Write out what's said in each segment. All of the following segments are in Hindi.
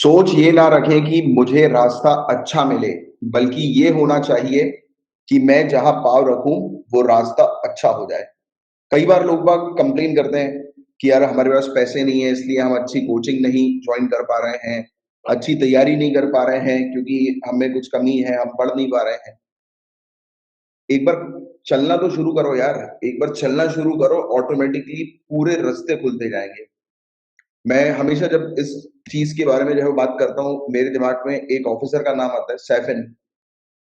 सोच ये ना रखें कि मुझे रास्ता अच्छा मिले, बल्कि ये होना चाहिए कि मैं जहाँ पाँव रखूँ, वो रास्ता अच्छा हो जाए। कई बार लोग बाग कंप्लेन करते हैं कि यार हमारे पास पैसे नहीं है, इसलिए हम अच्छी कोचिंग नहीं जॉइन कर पा रहे हैं, अच्छी तैयारी नहीं कर पा रहे हैं क्योंकि हमें कुछ कमी है, हम पढ़ नहीं पा रहे हैं। एक बार चलना तो शुरू करो यार, एक बार चलना शुरू करो, ऑटोमैटिकली पूरे रास्ते खुलते जाएँगे। मैं हमेशा जब इस चीज़ के बारे में जो है बात करता हूँ, मेरे दिमाग में एक ऑफ़िसर का नाम आता है, सैफिन।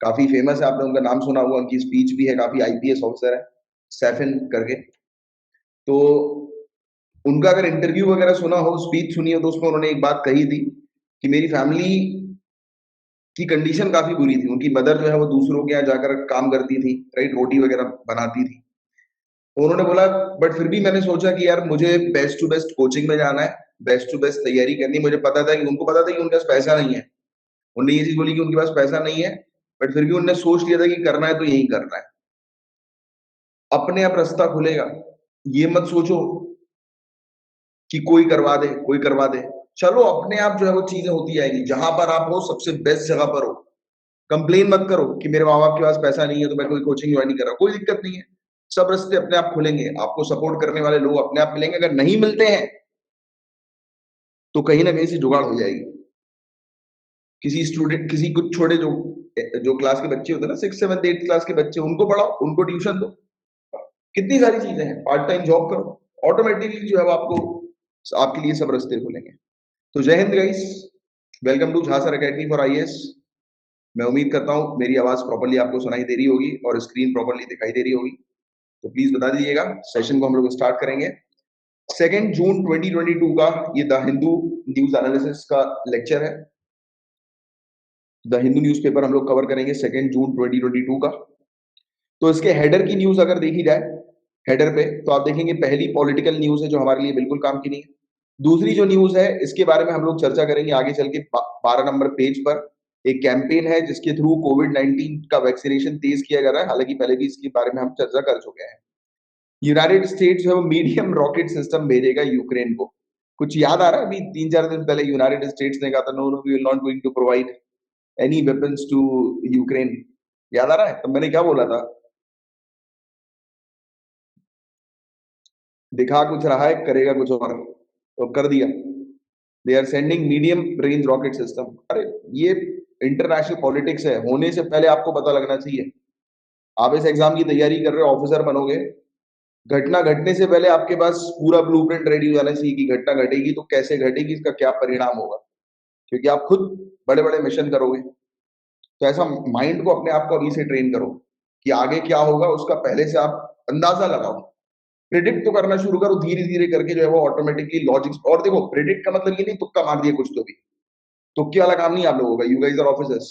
काफ़ी फ़ेमस है, आपने उनका नाम सुना होगा, उनकी स्पीच भी है, काफ़ी आईपीएस ऑफ़िसर है, सैफिन करके। तो उनका अगर इंटरव्यू वगैरह सुना हो, स्पीच सुनी हो, तो उसमें उन्होंने एक बात कही थी कि मेरी फ़ैमिली की कंडीशन काफ़ी बुरी थी। उनकी मदर जो है वो दूसरों के यहाँ जाकर काम करती थी, राइट? रोटी वगैरह बनाती थी। तो उन्होंने बोला बट फिर भी मैंने सोचा कि यार मुझे बेस्ट टू बेस्ट कोचिंग में जाना है, बेस्ट टू बेस्ट तैयारी करनी है। मुझे पता था कि उनको पता था कि उनके पास पैसा नहीं है। उन्होंने ये चीज़ बोली कि उनके पास पैसा नहीं है, बट फिर भी उन्होंने सोच लिया था कि करना है तो यही करना है। अपने आप रास्ता खुलेगा। ये मत सोचो कि कोई करवा दे, कोई करवा दे। चलो अपने आप जो है वो चीज़ें होती आएँगी। जहाँ पर आप हो सबसे बेस्ट जगह पर हो। कंप्लेन मत करो कि मेरे माँ-बाप के पास पैसा नहीं है तो मैं कोई कोचिंग जॉइन नहीं कर रहा हूँ। कोई दिक्कत नहीं है। सब रास्ते अपने आप खुलेंगे। आपको सपोर्ट करने वाले लोग अपने आप मिलेंगे। अगर नहीं मिलते हैं, तो कहीं न कहीं से जुगाड़ हो जाएगी। किसी स्टूडेंट किसी कुछ छोटे जो क्लास के बच्चे होते हैं ना 6, 7, 8 क्लास के बच्चे उनको पढ़ाओ, उनको ट्यूशन दो। कितनी सारी चीज़ें हैं, पार्ट टाइम जॉब करो। ऑटोमैटिकली जो है वो आपको आपके लिए सब रास्ते खुलेंगे। तो जय हिंद guys, welcome to Jhansar academy for IAS. मैं उम्मीद करता हूँ मेरी आवाज़ प्रॉपर्ली आपको सुनाई दे रही होगी और स्क्रीन प्रॉपर्ली दिखाई दे रही होगी। तो प्लीज़ बता दीजिएगा, सेशन को हम लोग स्टार्ट करेंगे। 2 जून 2022 का ये द हिंदू न्यूज़ एनालिसिस का लेक्चर है। द हिंदू न्यूज़पेपर हम लोग कवर करेंगे 2 जून 2022 का। तो इसके हेडर की न्यूज़ अगर देखी जाए, हेडर पे तो आप देखेंगे पहली पॉलिटिकल न्यूज़ है जो हमारे लिए बिल्कुल काम की नहीं है। दूसरी जो न्यूज़ है इसके बारे में हम लोग चर्चा करेंगे आगे चल के 12 नंबर पेज पर। एक कैंपेन है जिसके थ्रू कोविड-19 का वैक्सीनेशन तेज़ किया जा रहा है, हालाँकि पहले भी इसके बारे में हम चर्चा कर चुके हैं। यूनाइटेड स्टेट्स जो है वो मीडियम रॉकेट सिस्टम भेजेगा यूक्रेन को। कुछ याद आ रहा है? अभी 3-4 दिन पहले यूनाइटेड स्टेट्स ने कहा था no, no we will not going to provide any weapons to Ukraine. याद आ रहा है? तब मैंने क्या बोला था? दिखा कुछ रहा है, करेगा कुछ और। तो कर दिया। They are sending medium range rocket system. अरे ये इंटरनेशनल पॉलिटिक्स है, होने से पहले आपको पता लगना चाहिए। आप इस एग्जाम की तैयारी कर रहे हो, ऑफिसर बनोगे, घटना घटने से पहले आपके पास पूरा ब्लूप्रिंट रेडी हो जाना चाहिए कि घटना घटेगी तो कैसे घटेगी, इसका क्या परिणाम होगा। क्योंकि आप खुद बड़े-बड़े मिशन करोगे। तो ऐसा माइंड को अपने आप को अभी से ट्रेन करो कि आगे क्या होगा उसका पहले से आप अंदाजा लगाओ। प्रेडिक्ट तो करना शुरू करो धीरे-धीरे करके जो है वो ऑटोमेटिकली लॉजिक्स। और देखो प्रेडिक्ट का मतलब ये नहीं तुक्का मार दिया कुछ तो भी। तुक्के वाला काम नहीं आप लोगों का। You guys are officers.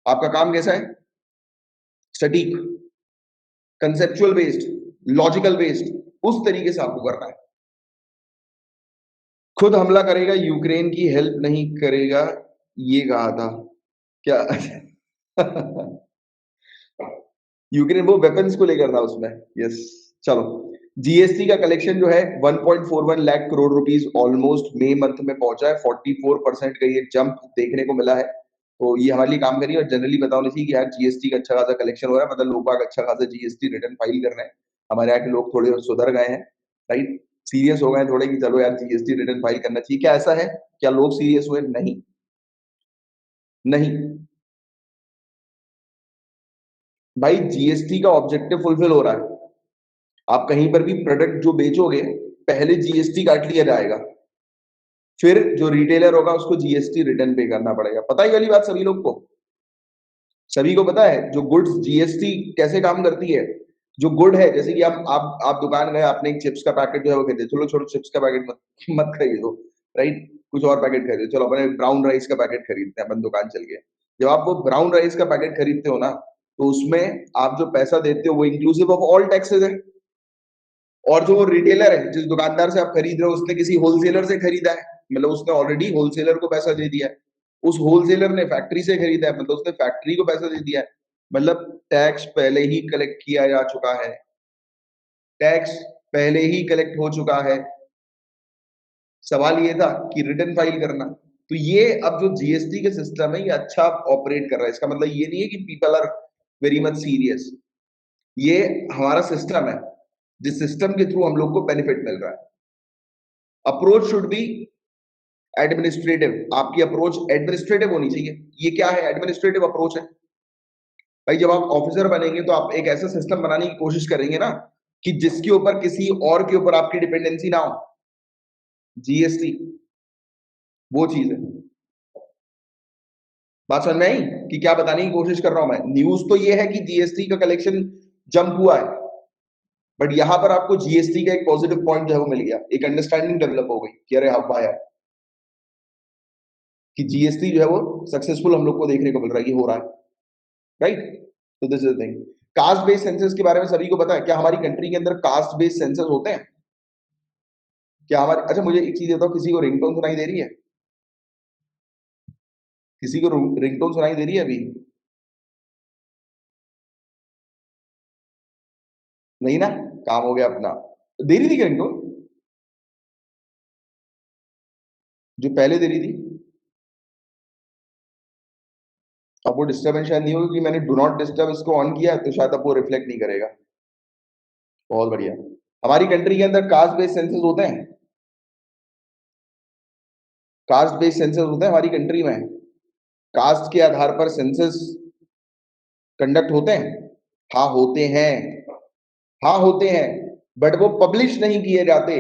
आपका काम कैसा है? सटीक, कंसेप्चुअल बेस्ड, लॉजिकल बेस्ड, उस तरीके से आपको करना है। खुद हमला करेगा, यूक्रेन की हेल्प नहीं करेगा, ये कहा था। क्या? यूक्रेन वो वेपन्स को लेकर था उसमें। यस, चलो। जीएसटी का कलेक्शन जो है 1.41 लाख करोड़ रुपीस ऑलमोस्ट मई मंथ में पहुंचा है। 44% का ये जंप देखने को मिला है। तो ये हमारे लिए काम करिए और जनरली पता होना चाहिए कि यार जीएसटी का अच्छा खासा कलेक्शन हो रहा है, मतलब लोग बाग अच्छा खासा जीएसटी रिटर्न फाइल कर रहे हैं। हमारे यहाँ के लोग थोड़े सुधर गए हैं, राइट? सीरियस हो गए हैं थोड़े कि चलो यार जीएसटी रिटर्न फाइल करना चाहिए। क्या ऐसा है? क्या लोग सीरियस हुए? नहीं, नहीं। भाई जीएसटी का ऑब्जेक्टिव फुलफिल हो रहा है। आप कहीं पर भी प्रोडक्ट जो बेचोगे, पहले जीएसटी काट लिया जाएगा। फिर जो रिटेलर होगा उसको जीएसटी रिटर्न पे करना पड़ेगा। पता ही वाली बात सभी लोग को। सभी को पता है जो गुड्स जीएसटी कैसे काम करती है। जो गुड है जैसे कि आप दुकान गए, आपने एक चिप्स का पैकेट जो है वो खरीदे। चलो छोड़ो चिप्स का पैकेट मत मत खरीदो, राइट? कुछ और पैकेट खरीदो। चलो अपने ब्राउन राइस का पैकेट खरीदते हैं, अपन दुकान चल के। जब आप वो ब्राउन राइस का पैकेट खरीदते हो ना, तो उसमें आप जो पैसा देते हो वो इंक्लूसिव ऑफ ऑल टैक्सेस है। और जो वो रिटेलर है, जिस दुकानदार से आप खरीद रहे हो, उसने किसी होलसेलर से खरीदा है, मतलब उसने ऑलरेडी होलसेलर को पैसा दे दिया है। उस होलसेलर ने फैक्ट्री से खरीदा है, मतलब उसने फैक्ट्री को पैसा दे दिया है। मतलब टैक्स पहले ही कलेक्ट किया जा चुका है। टैक्स पहले ही कलेक्ट हो चुका है। सवाल ये था कि रिटर्न फाइल करना। तो ये अब जो जीएसटी के सिस्टम है ये अच्छा ऑपरेट कर रहा है। इसका मतलब ये नहीं है कि people are very much serious. ये हमारा सिस्टम है जिस सिस्टम के थ्रू हम लोग को बेनिफिट मिल रहा है। Approach should be administrative. आपकी अप्रोच एडमिनिस्ट्रेटिव होनी चाहिए। ये क्या है? एडमिनिस्ट्रेटिव अप्रोच है। भाई जब आप ऑफिसर बनेंगे तो आप एक ऐसा सिस्टम बनाने की कोशिश करेंगे ना कि जिसके ऊपर किसी और के ऊपर आपकी डिपेंडेंसी ना हो। जीएसटी वो चीज है। बात समझ में आई कि क्या बताने की कोशिश कर रहा हूं मैं? न्यूज तो ये है कि जीएसटी का कलेक्शन जंप हुआ है, बट यहां पर आपको जीएसटी का एक पॉजिटिव पॉइंट जो है वो मिल गया, एक अंडरस्टैंडिंग डेवलप हो गई कि अरे हाँ यार, कि जीएसटी जो है वो सक्सेसफुल हम लोग को देखने को मिल रहा है, ये हो रहा है, राइट? तो this is thing. Caste based census के बारे में सभी को पता है। क्या हमारी कंट्री के अंदर कास्ट बेस्ड सेंसस होते हैं? क्या हमारे, अच्छा मुझे एक चीज बताओ, किसी को रिंगटोन सुनाई दे रही है? किसी को रिंगटोन सुनाई दे रही है अभी? नहीं ना? काम हो गया अपना। दे रही थी क्या रिंगटोन जो पहले दे रही थी? अब वो डिस्टर्बेंस शायद नहीं होगी कि मैंने डू नॉट डिस्टर्ब इसको ऑन किया है, तो शायद अब वो रिफ्लेक्ट नहीं करेगा। बहुत बढ़िया। हमारी कंट्री के अंदर कास्ट बेस्ड सेंसस होते हैं। कास्ट बेस्ड सेंसस होते हैं हमारी कंट्री में। कास्ट के आधार पर सेंसस कंडक्ट होते हैं। हाँ होते हैं। हाँ होते हैं, बट वो पब्लिश नहीं किए जाते,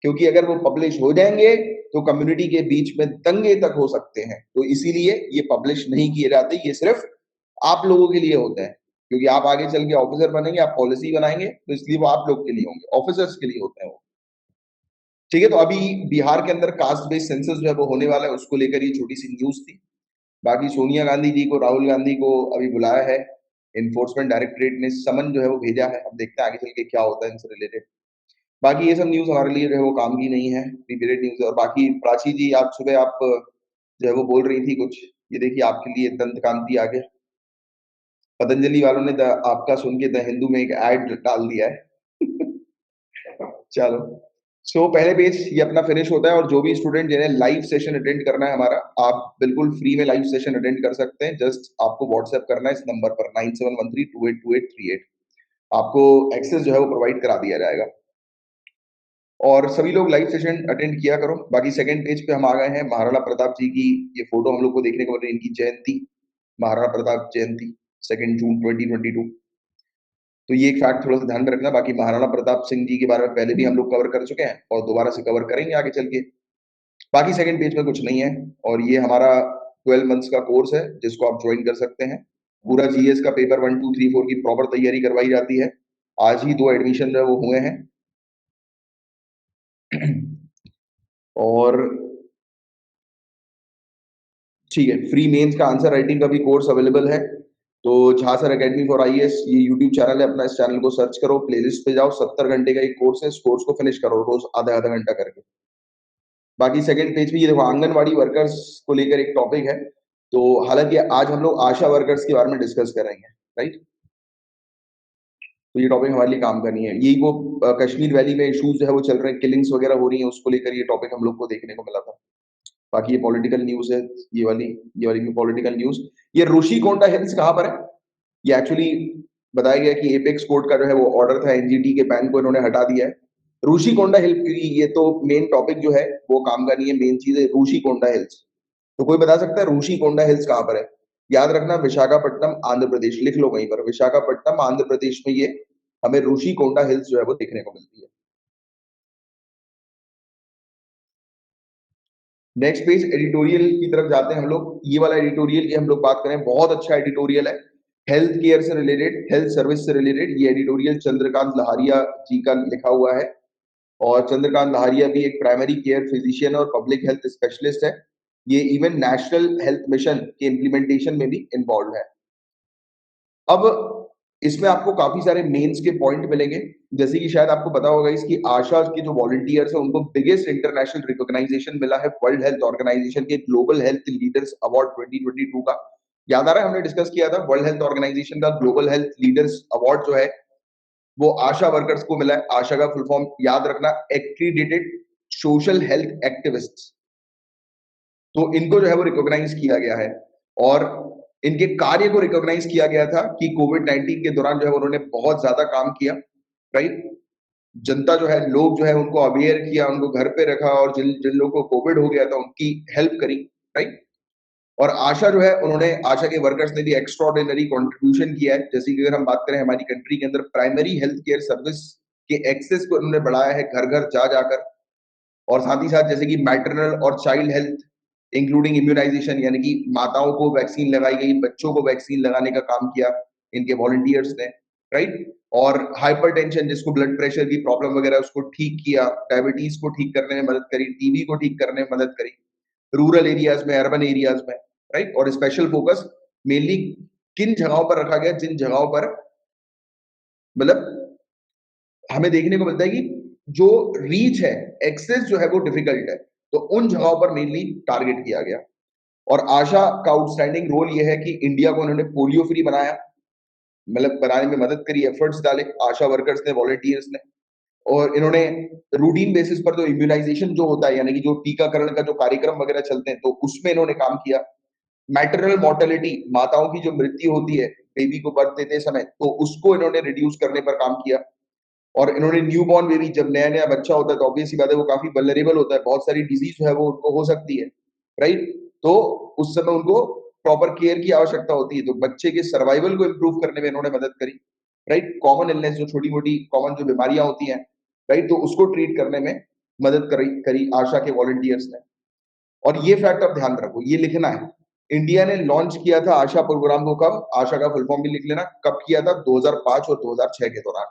क्योंकि अगर वो पब्लिश हो जाएंगे तो कम्युनिटी के बीच में दंगे तक हो सकते हैं। तो इसीलिए ये पब्लिश नहीं किए जाते, ये सिर्फ आप लोगों के लिए होते हैं, क्योंकि आप आगे चल के ऑफिसर बनेंगे, आप पॉलिसी बनाएंगे, तो इसलिए वो आप लोग के लिए होंगे, ऑफिसर्स के लिए होते हैं वो। ठीक है, तो अभी बिहार के अंदर कास्ट बेस्ड सेंसस जो है वो होने वाला है, उसको लेकर ये छोटी सी न्यूज थी। बाकी सोनिया गांधी जी को, राहुल गांधी को अभी बुलाया है, इन्फोर्समेंट डायरेक्टरेट ने समन जो है वो भेजा है। अब देखते हैं आगे चल के क्या होता है इनसे रिलेटेड। बाकी ये सब न्यूज हमारे लिए जो है वो काम की नहीं है, रिलेटेड न्यूज है। और बाकी प्राची जी, आज सुबह आप जो है वो बोल रही थी कुछ, ये देखिए आपके लिए दंत कांति आ गया। पतंजलि वालों ने आपका सुन के द हिंदू में एक ऐड डाल दिया है। चलो, सो पहले पेज ये अपना फिनिश होता है, और जो भी स्टूडेंट जिन्हें लाइव सेशन अटेंड करना है हमारा, आप बिल्कुल फ्री में लाइव सेशन अटेंड कर सकते हैं। जस्ट आपको व्हाट्सएप करना है इस नंबर पर 9713282838। आपको एक्सेस जो है वो प्रोवाइड करा दिया जाएगा, और सभी लोग लाइव सेशन अटेंड किया करो। बाकी सेकंड पेज पे हम आ गए हैं, महाराणा प्रताप जी की ये फोटो हम लोग को देखने को मिल रही है, इनकी जयंती, महाराणा प्रताप जयंती 2 जून 2022। तो ये एक फैक्ट थोड़ा सा ध्यान में रखना। बाकी महाराणा प्रताप सिंह जी के बारे में पहले भी हम लोग कवर कर चुके हैं, और दोबारा से कवर करेंगे आगे चल के। बाकी सेकंड पेज में कुछ नहीं है, और ये हमारा 12 मंथ्स का कोर्स है जिसको आप ज्वाइन कर सकते हैं। पूरा जीएस का पेपर 1 2 3 4 की प्रॉपर तैयारी करवाई जाती है। आज ही 2 एडमिशन जो है वो हुए हैं। और ठीक है, फ्री मेंस का आंसर राइटिंग का भी कोर्स अवेलेबल है। तो Jha sir academy for IAS ये यूट्यूब चैनल है अपना, इस चैनल को सर्च करो, प्लेलिस्ट पे जाओ, 70 घंटे का एक कोर्स है, इस कोर्स को फिनिश करो रोज आधा आधा घंटा करके। बाकी सेकंड पेज पे ये देखो, आंगनवाड़ी वर्कर्स को लेकर एक टॉपिक है। तो हालांकि आज हम लोग आशा वर्कर्स के बारे में डिस्कस करेंगे, राइट? तो ये टॉपिक हमारे लिए काम करनी है। यही वो कश्मीर वैली में इश्यूज जो है वो चल रहे हैं, किलिंग्स वगैरह हो रही हैं, उसको लेकर ये टॉपिक हम लोग को देखने को मिला था। बाकी ये पॉलिटिकल न्यूज है, ये वाली भी पॉलिटिकल न्यूज। ये ऋषि कोंडा हिल्स कहाँ पर है? ये एक्चुअली बताया गया कि एपेक्स कोर्ट का जो है वो ऑर्डर था, एनजीटी के बैन को इन्होंने हटा दिया है। ऋषि कोंडा हिल, ये तो मेन टॉपिक जो है वो काम का नहीं है, मेन चीज है ऋषि कोंडा हिल्स। तो कोई बता सकता है ऋषि कोंडा हिल्स कहाँ पर है? याद रखना, विशाखापट्टनम आंध्र प्रदेश, लिख लो कहीं पर, विशाखापट्टनम आंध्र प्रदेश में ये हमें ऋषि कोंडा हिल्स जो है वो देखने को मिलती है। नेक्स्ट पेज एडिटोरियल की तरफ जाते हैं हम लोग। ये वाला एडिटोरियल की हम लोग बात करें, बहुत अच्छा एडिटोरियल है, हेल्थ केयर से रिलेटेड, हेल्थ सर्विस से रिलेटेड। ये एडिटोरियल चंद्रकांत लहारिया जी का लिखा हुआ है, और चंद्रकांत लहारिया भी एक प्राइमरी केयर फिजिशियन और पब्लिक हेल्थ स्पेशलिस्ट है। ये इवन नेशनल हेल्थ मिशन के इम्प्लीमेंटेशन में भी इन्वॉल्व है। अब इसमें आपको काफी सारे मेंस के पॉइंट मिलेंगे, जैसे कि शायद आपको पता होगा इसकी आशा के जो वॉलंटियर्स है उनको बिगेस्ट इंटरनेशनल रिकॉग्नाइजेशन मिला है वर्ल्ड हेल्थ ऑर्गेनाइजेशन के ग्लोबल हेल्थ लीडर्स अवार्ड 2022 का। याद आ रहा है, हमने डिस्कस किया था वर्ल्ड हेल्थ ऑर्गेनाइजेशन का ग्लोबल हेल्थ लीडर्स अवार्ड जो है वो आशा वर्कर्स को मिला है। आशा का फुल फॉर्म याद रखना, एक्रीडेटेड सोशल हेल्थ एक्टिविस्ट। तो इनको जो है वो रिकॉग्नाइज किया गया है और इनके कार्य को रिकॉग्नाइज किया गया था कि कोविड-19 के दौरान जो है उन्होंने बहुत ज्यादा काम किया, राइट? जनता जो है, लोग जो है उनको अवेयर किया, उनको घर पे रखा और जिन जिन लोगों को कोविड हो गया था उनकी हेल्प करी, राइट? और आशा जो है उन्होंने, आशा के वर्कर्स ने भी एक्स्ट्राऑर्डिनरी कंट्रीब्यूशन किया है। जैसे कि अगर हम बात करें हमारी कंट्री के अंदर प्राइमरी हेल्थ केयर सर्विस के एक्सेस को उन्होंने बढ़ाया है घर-घर जा जाकर, और साथ ही साथ जैसे कि मैटरनल और चाइल्ड हेल्थ इंक्लूडिंग इम्यूनाइजेशन, यानी कि माताओं को वैक्सीन लगाई गई, बच्चों को वैक्सीन लगाने का काम किया इनके वॉलंटियर्स ने, राइट? और हाइपरटेंशन, जिसको ब्लड प्रेशर की प्रॉब्लम वगैरह, उसको ठीक किया, डायबिटीज को ठीक करने में मदद करी, टीबी को ठीक करने में मदद करी, रूरल एरियाज में, अर्बन एरियाज में, राइट? और स्पेशल फोकस मेनली किन जगहों पर रखा गया, जिन जगहों पर मतलब हमें देखने को मिलता है कि जो रीच है, एक्सेस जो है वो डिफिकल्ट है, तो उन जगहों पर मेनली टारगेट किया गया। और आशा का आउटस्टैंडिंग रोल ये है कि इंडिया को उन्होंने पोलियो फ्री बनाया, मतलब बनाने में मदद करी, एफर्ट्स डाले आशा वर्कर्स ने, वॉलंटियर्स ने। और इन्होंने रूटीन बेसिस पर जो इम्यूनाइजेशन जो होता है, यानी कि जो टीकाकरण का जो कार्यक्रम वगैरह चलते हैं, तो उसमें इन्होंने काम किया। मैटरनल मोर्टेलिटी, माताओं की जो मृत्यु होती है बेबी को बर्थ देते समय, तो उसको इन्होंने रिड्यूस करने पर काम किया। और इन्होंने न्यूबॉर्न बेबी, जब नया-नया बच्चा होता है तो ऑब्वियस सी बात है वो काफ़ी वल्नरेबल होता है, बहुत सारी डिज़ीज़ जो है वो उनको हो सकती है, राइट? तो उस समय उनको प्रॉपर केयर की आवश्यकता होती है, तो बच्चे के सर्वाइवल को इम्प्रूव करने में इन्होंने मदद करी, राइट? कॉमन इलनेस, जो छोटी-मोटी कॉमन जो बीमारियाँ होती हैं, राइट? तो उसको ट्रीट करने में मदद करी करी आशा के वॉलंटियर्स ने। और ये फैक्ट आप ध्यान रखो, ये लिखना है। इंडिया ने लॉन्च किया था आशा प्रोग्राम को कब? आशा का फुल फॉर्म भी लिख लेना, कब किया था? 2005 और 2006 के दौरान।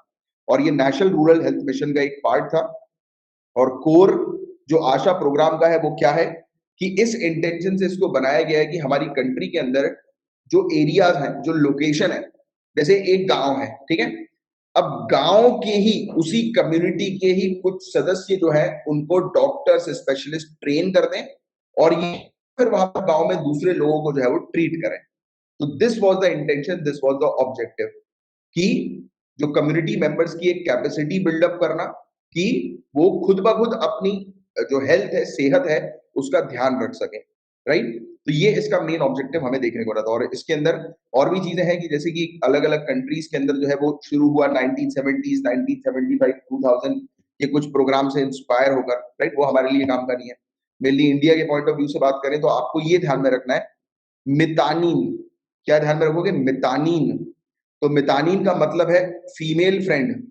और ये नेशनल रूरल हेल्थ मिशन का एक पार्ट था। और कोर जो आशा प्रोग्राम का है वो क्या है कि इस इंटेंशन से इसको बनाया गया है कि हमारी कंट्री के अंदर जो एरियाज हैं, जो लोकेशन है, जैसे एक गांव है, ठीक है? अब गांव के ही, उसी कम्युनिटी के ही कुछ सदस्य जो है उनको डॉक्टर्स, स्पेशलिस्ट ट्रेन कर दें और ये फिर वहां पर गांव में दूसरे लोगों को जो है वो ट्रीट करें। तो this was the intention, this was the objective, कि जो कम्युनिटी मेंबर्स की एक कैपेसिटी बिल्डअप करना कि वो खुद ब खुद अपनी जो हेल्थ है, सेहत है, उसका ध्यान रख सकें, राइट? तो ये इसका मेन ऑब्जेक्टिव हमें देखने को रहा था। और इसके अंदर और भी चीजें हैं कि जैसे कि अलग-अलग कंट्रीज के अंदर जो है वो शुरू हुआ 1970s, 1975, 2000 के कुछ प्रोग्राम से इंस्पायर होकर, राइट? वो हमारे लिए काम का नहीं है। मेनली इंडिया के पॉइंट ऑफ व्यू से बात करें तो आपको ये ध्यान में रखना है, मितानिन, क्या ध्यान में रखोगे? मितानिन। तो मितानिन का मतलब है फीमेल फ्रेंड,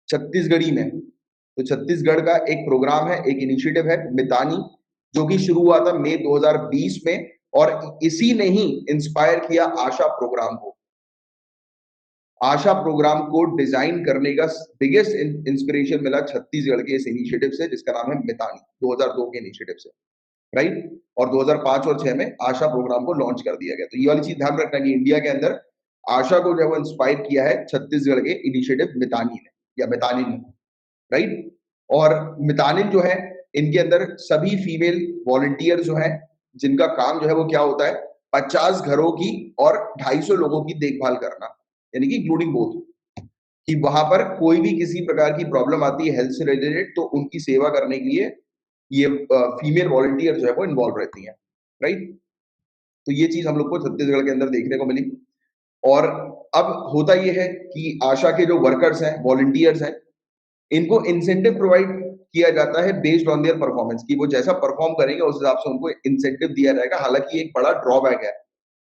छत्तीसगढ़ी में। तो छत्तीसगढ़ का एक प्रोग्राम है, एक इनिशिएटिव है मितानी, जो कि शुरू हुआ था मई 2020 में, और इसी ने ही इंस्पायर किया आशा प्रोग्राम को। आशा प्रोग्राम को डिजाइन करने का बिगेस्ट इंस्पिरेशन मिला छत्तीसगढ़ के इस इनिशिएटिव से, जिसका नाम है मितानी, 2002 के इनिशिएटिव से, राइट? और 2005 और 6 में आशा प्रोग्राम को लॉन्च कर दिया गया। तो ये वाली चीज ध्यान रखना कि इंडिया के अंदर आशा को जो है वो इंस्पायर किया है छत्तीसगढ़ के इनिशिएटिव मितानी ने, या मितानिन ने, राइट? और मितानिन जो है, इनके अंदर सभी फीमेल वॉलंटियर जो हैं, जिनका काम जो है वो क्या होता है, 50 घरों की और 250 लोगों की देखभाल करना, यानी कि इंक्लूडिंग बोथ, कि वहां पर कोई भी किसी प्रकार की प्रॉब्लम आती है हेल्थ से रिलेटेड, तो उनकी सेवा करने के लिए ये फीमेल वॉलंटियर जो है वो इन्वॉल्व रहती हैं, राइट? तो ये चीज हम लोग को छत्तीसगढ़ के अंदर देखने को मिली। और अब होता ये है कि आशा के जो वर्कर्स हैं, वॉलंटियर्स हैं, इनको इंसेंटिव प्रोवाइड किया जाता है बेस्ड ऑन देयर परफॉर्मेंस, कि वो जैसा परफॉर्म करेंगे उस हिसाब से उनको इंसेंटिव दिया जाएगा। हालांकि एक बड़ा ड्रॉबैक है,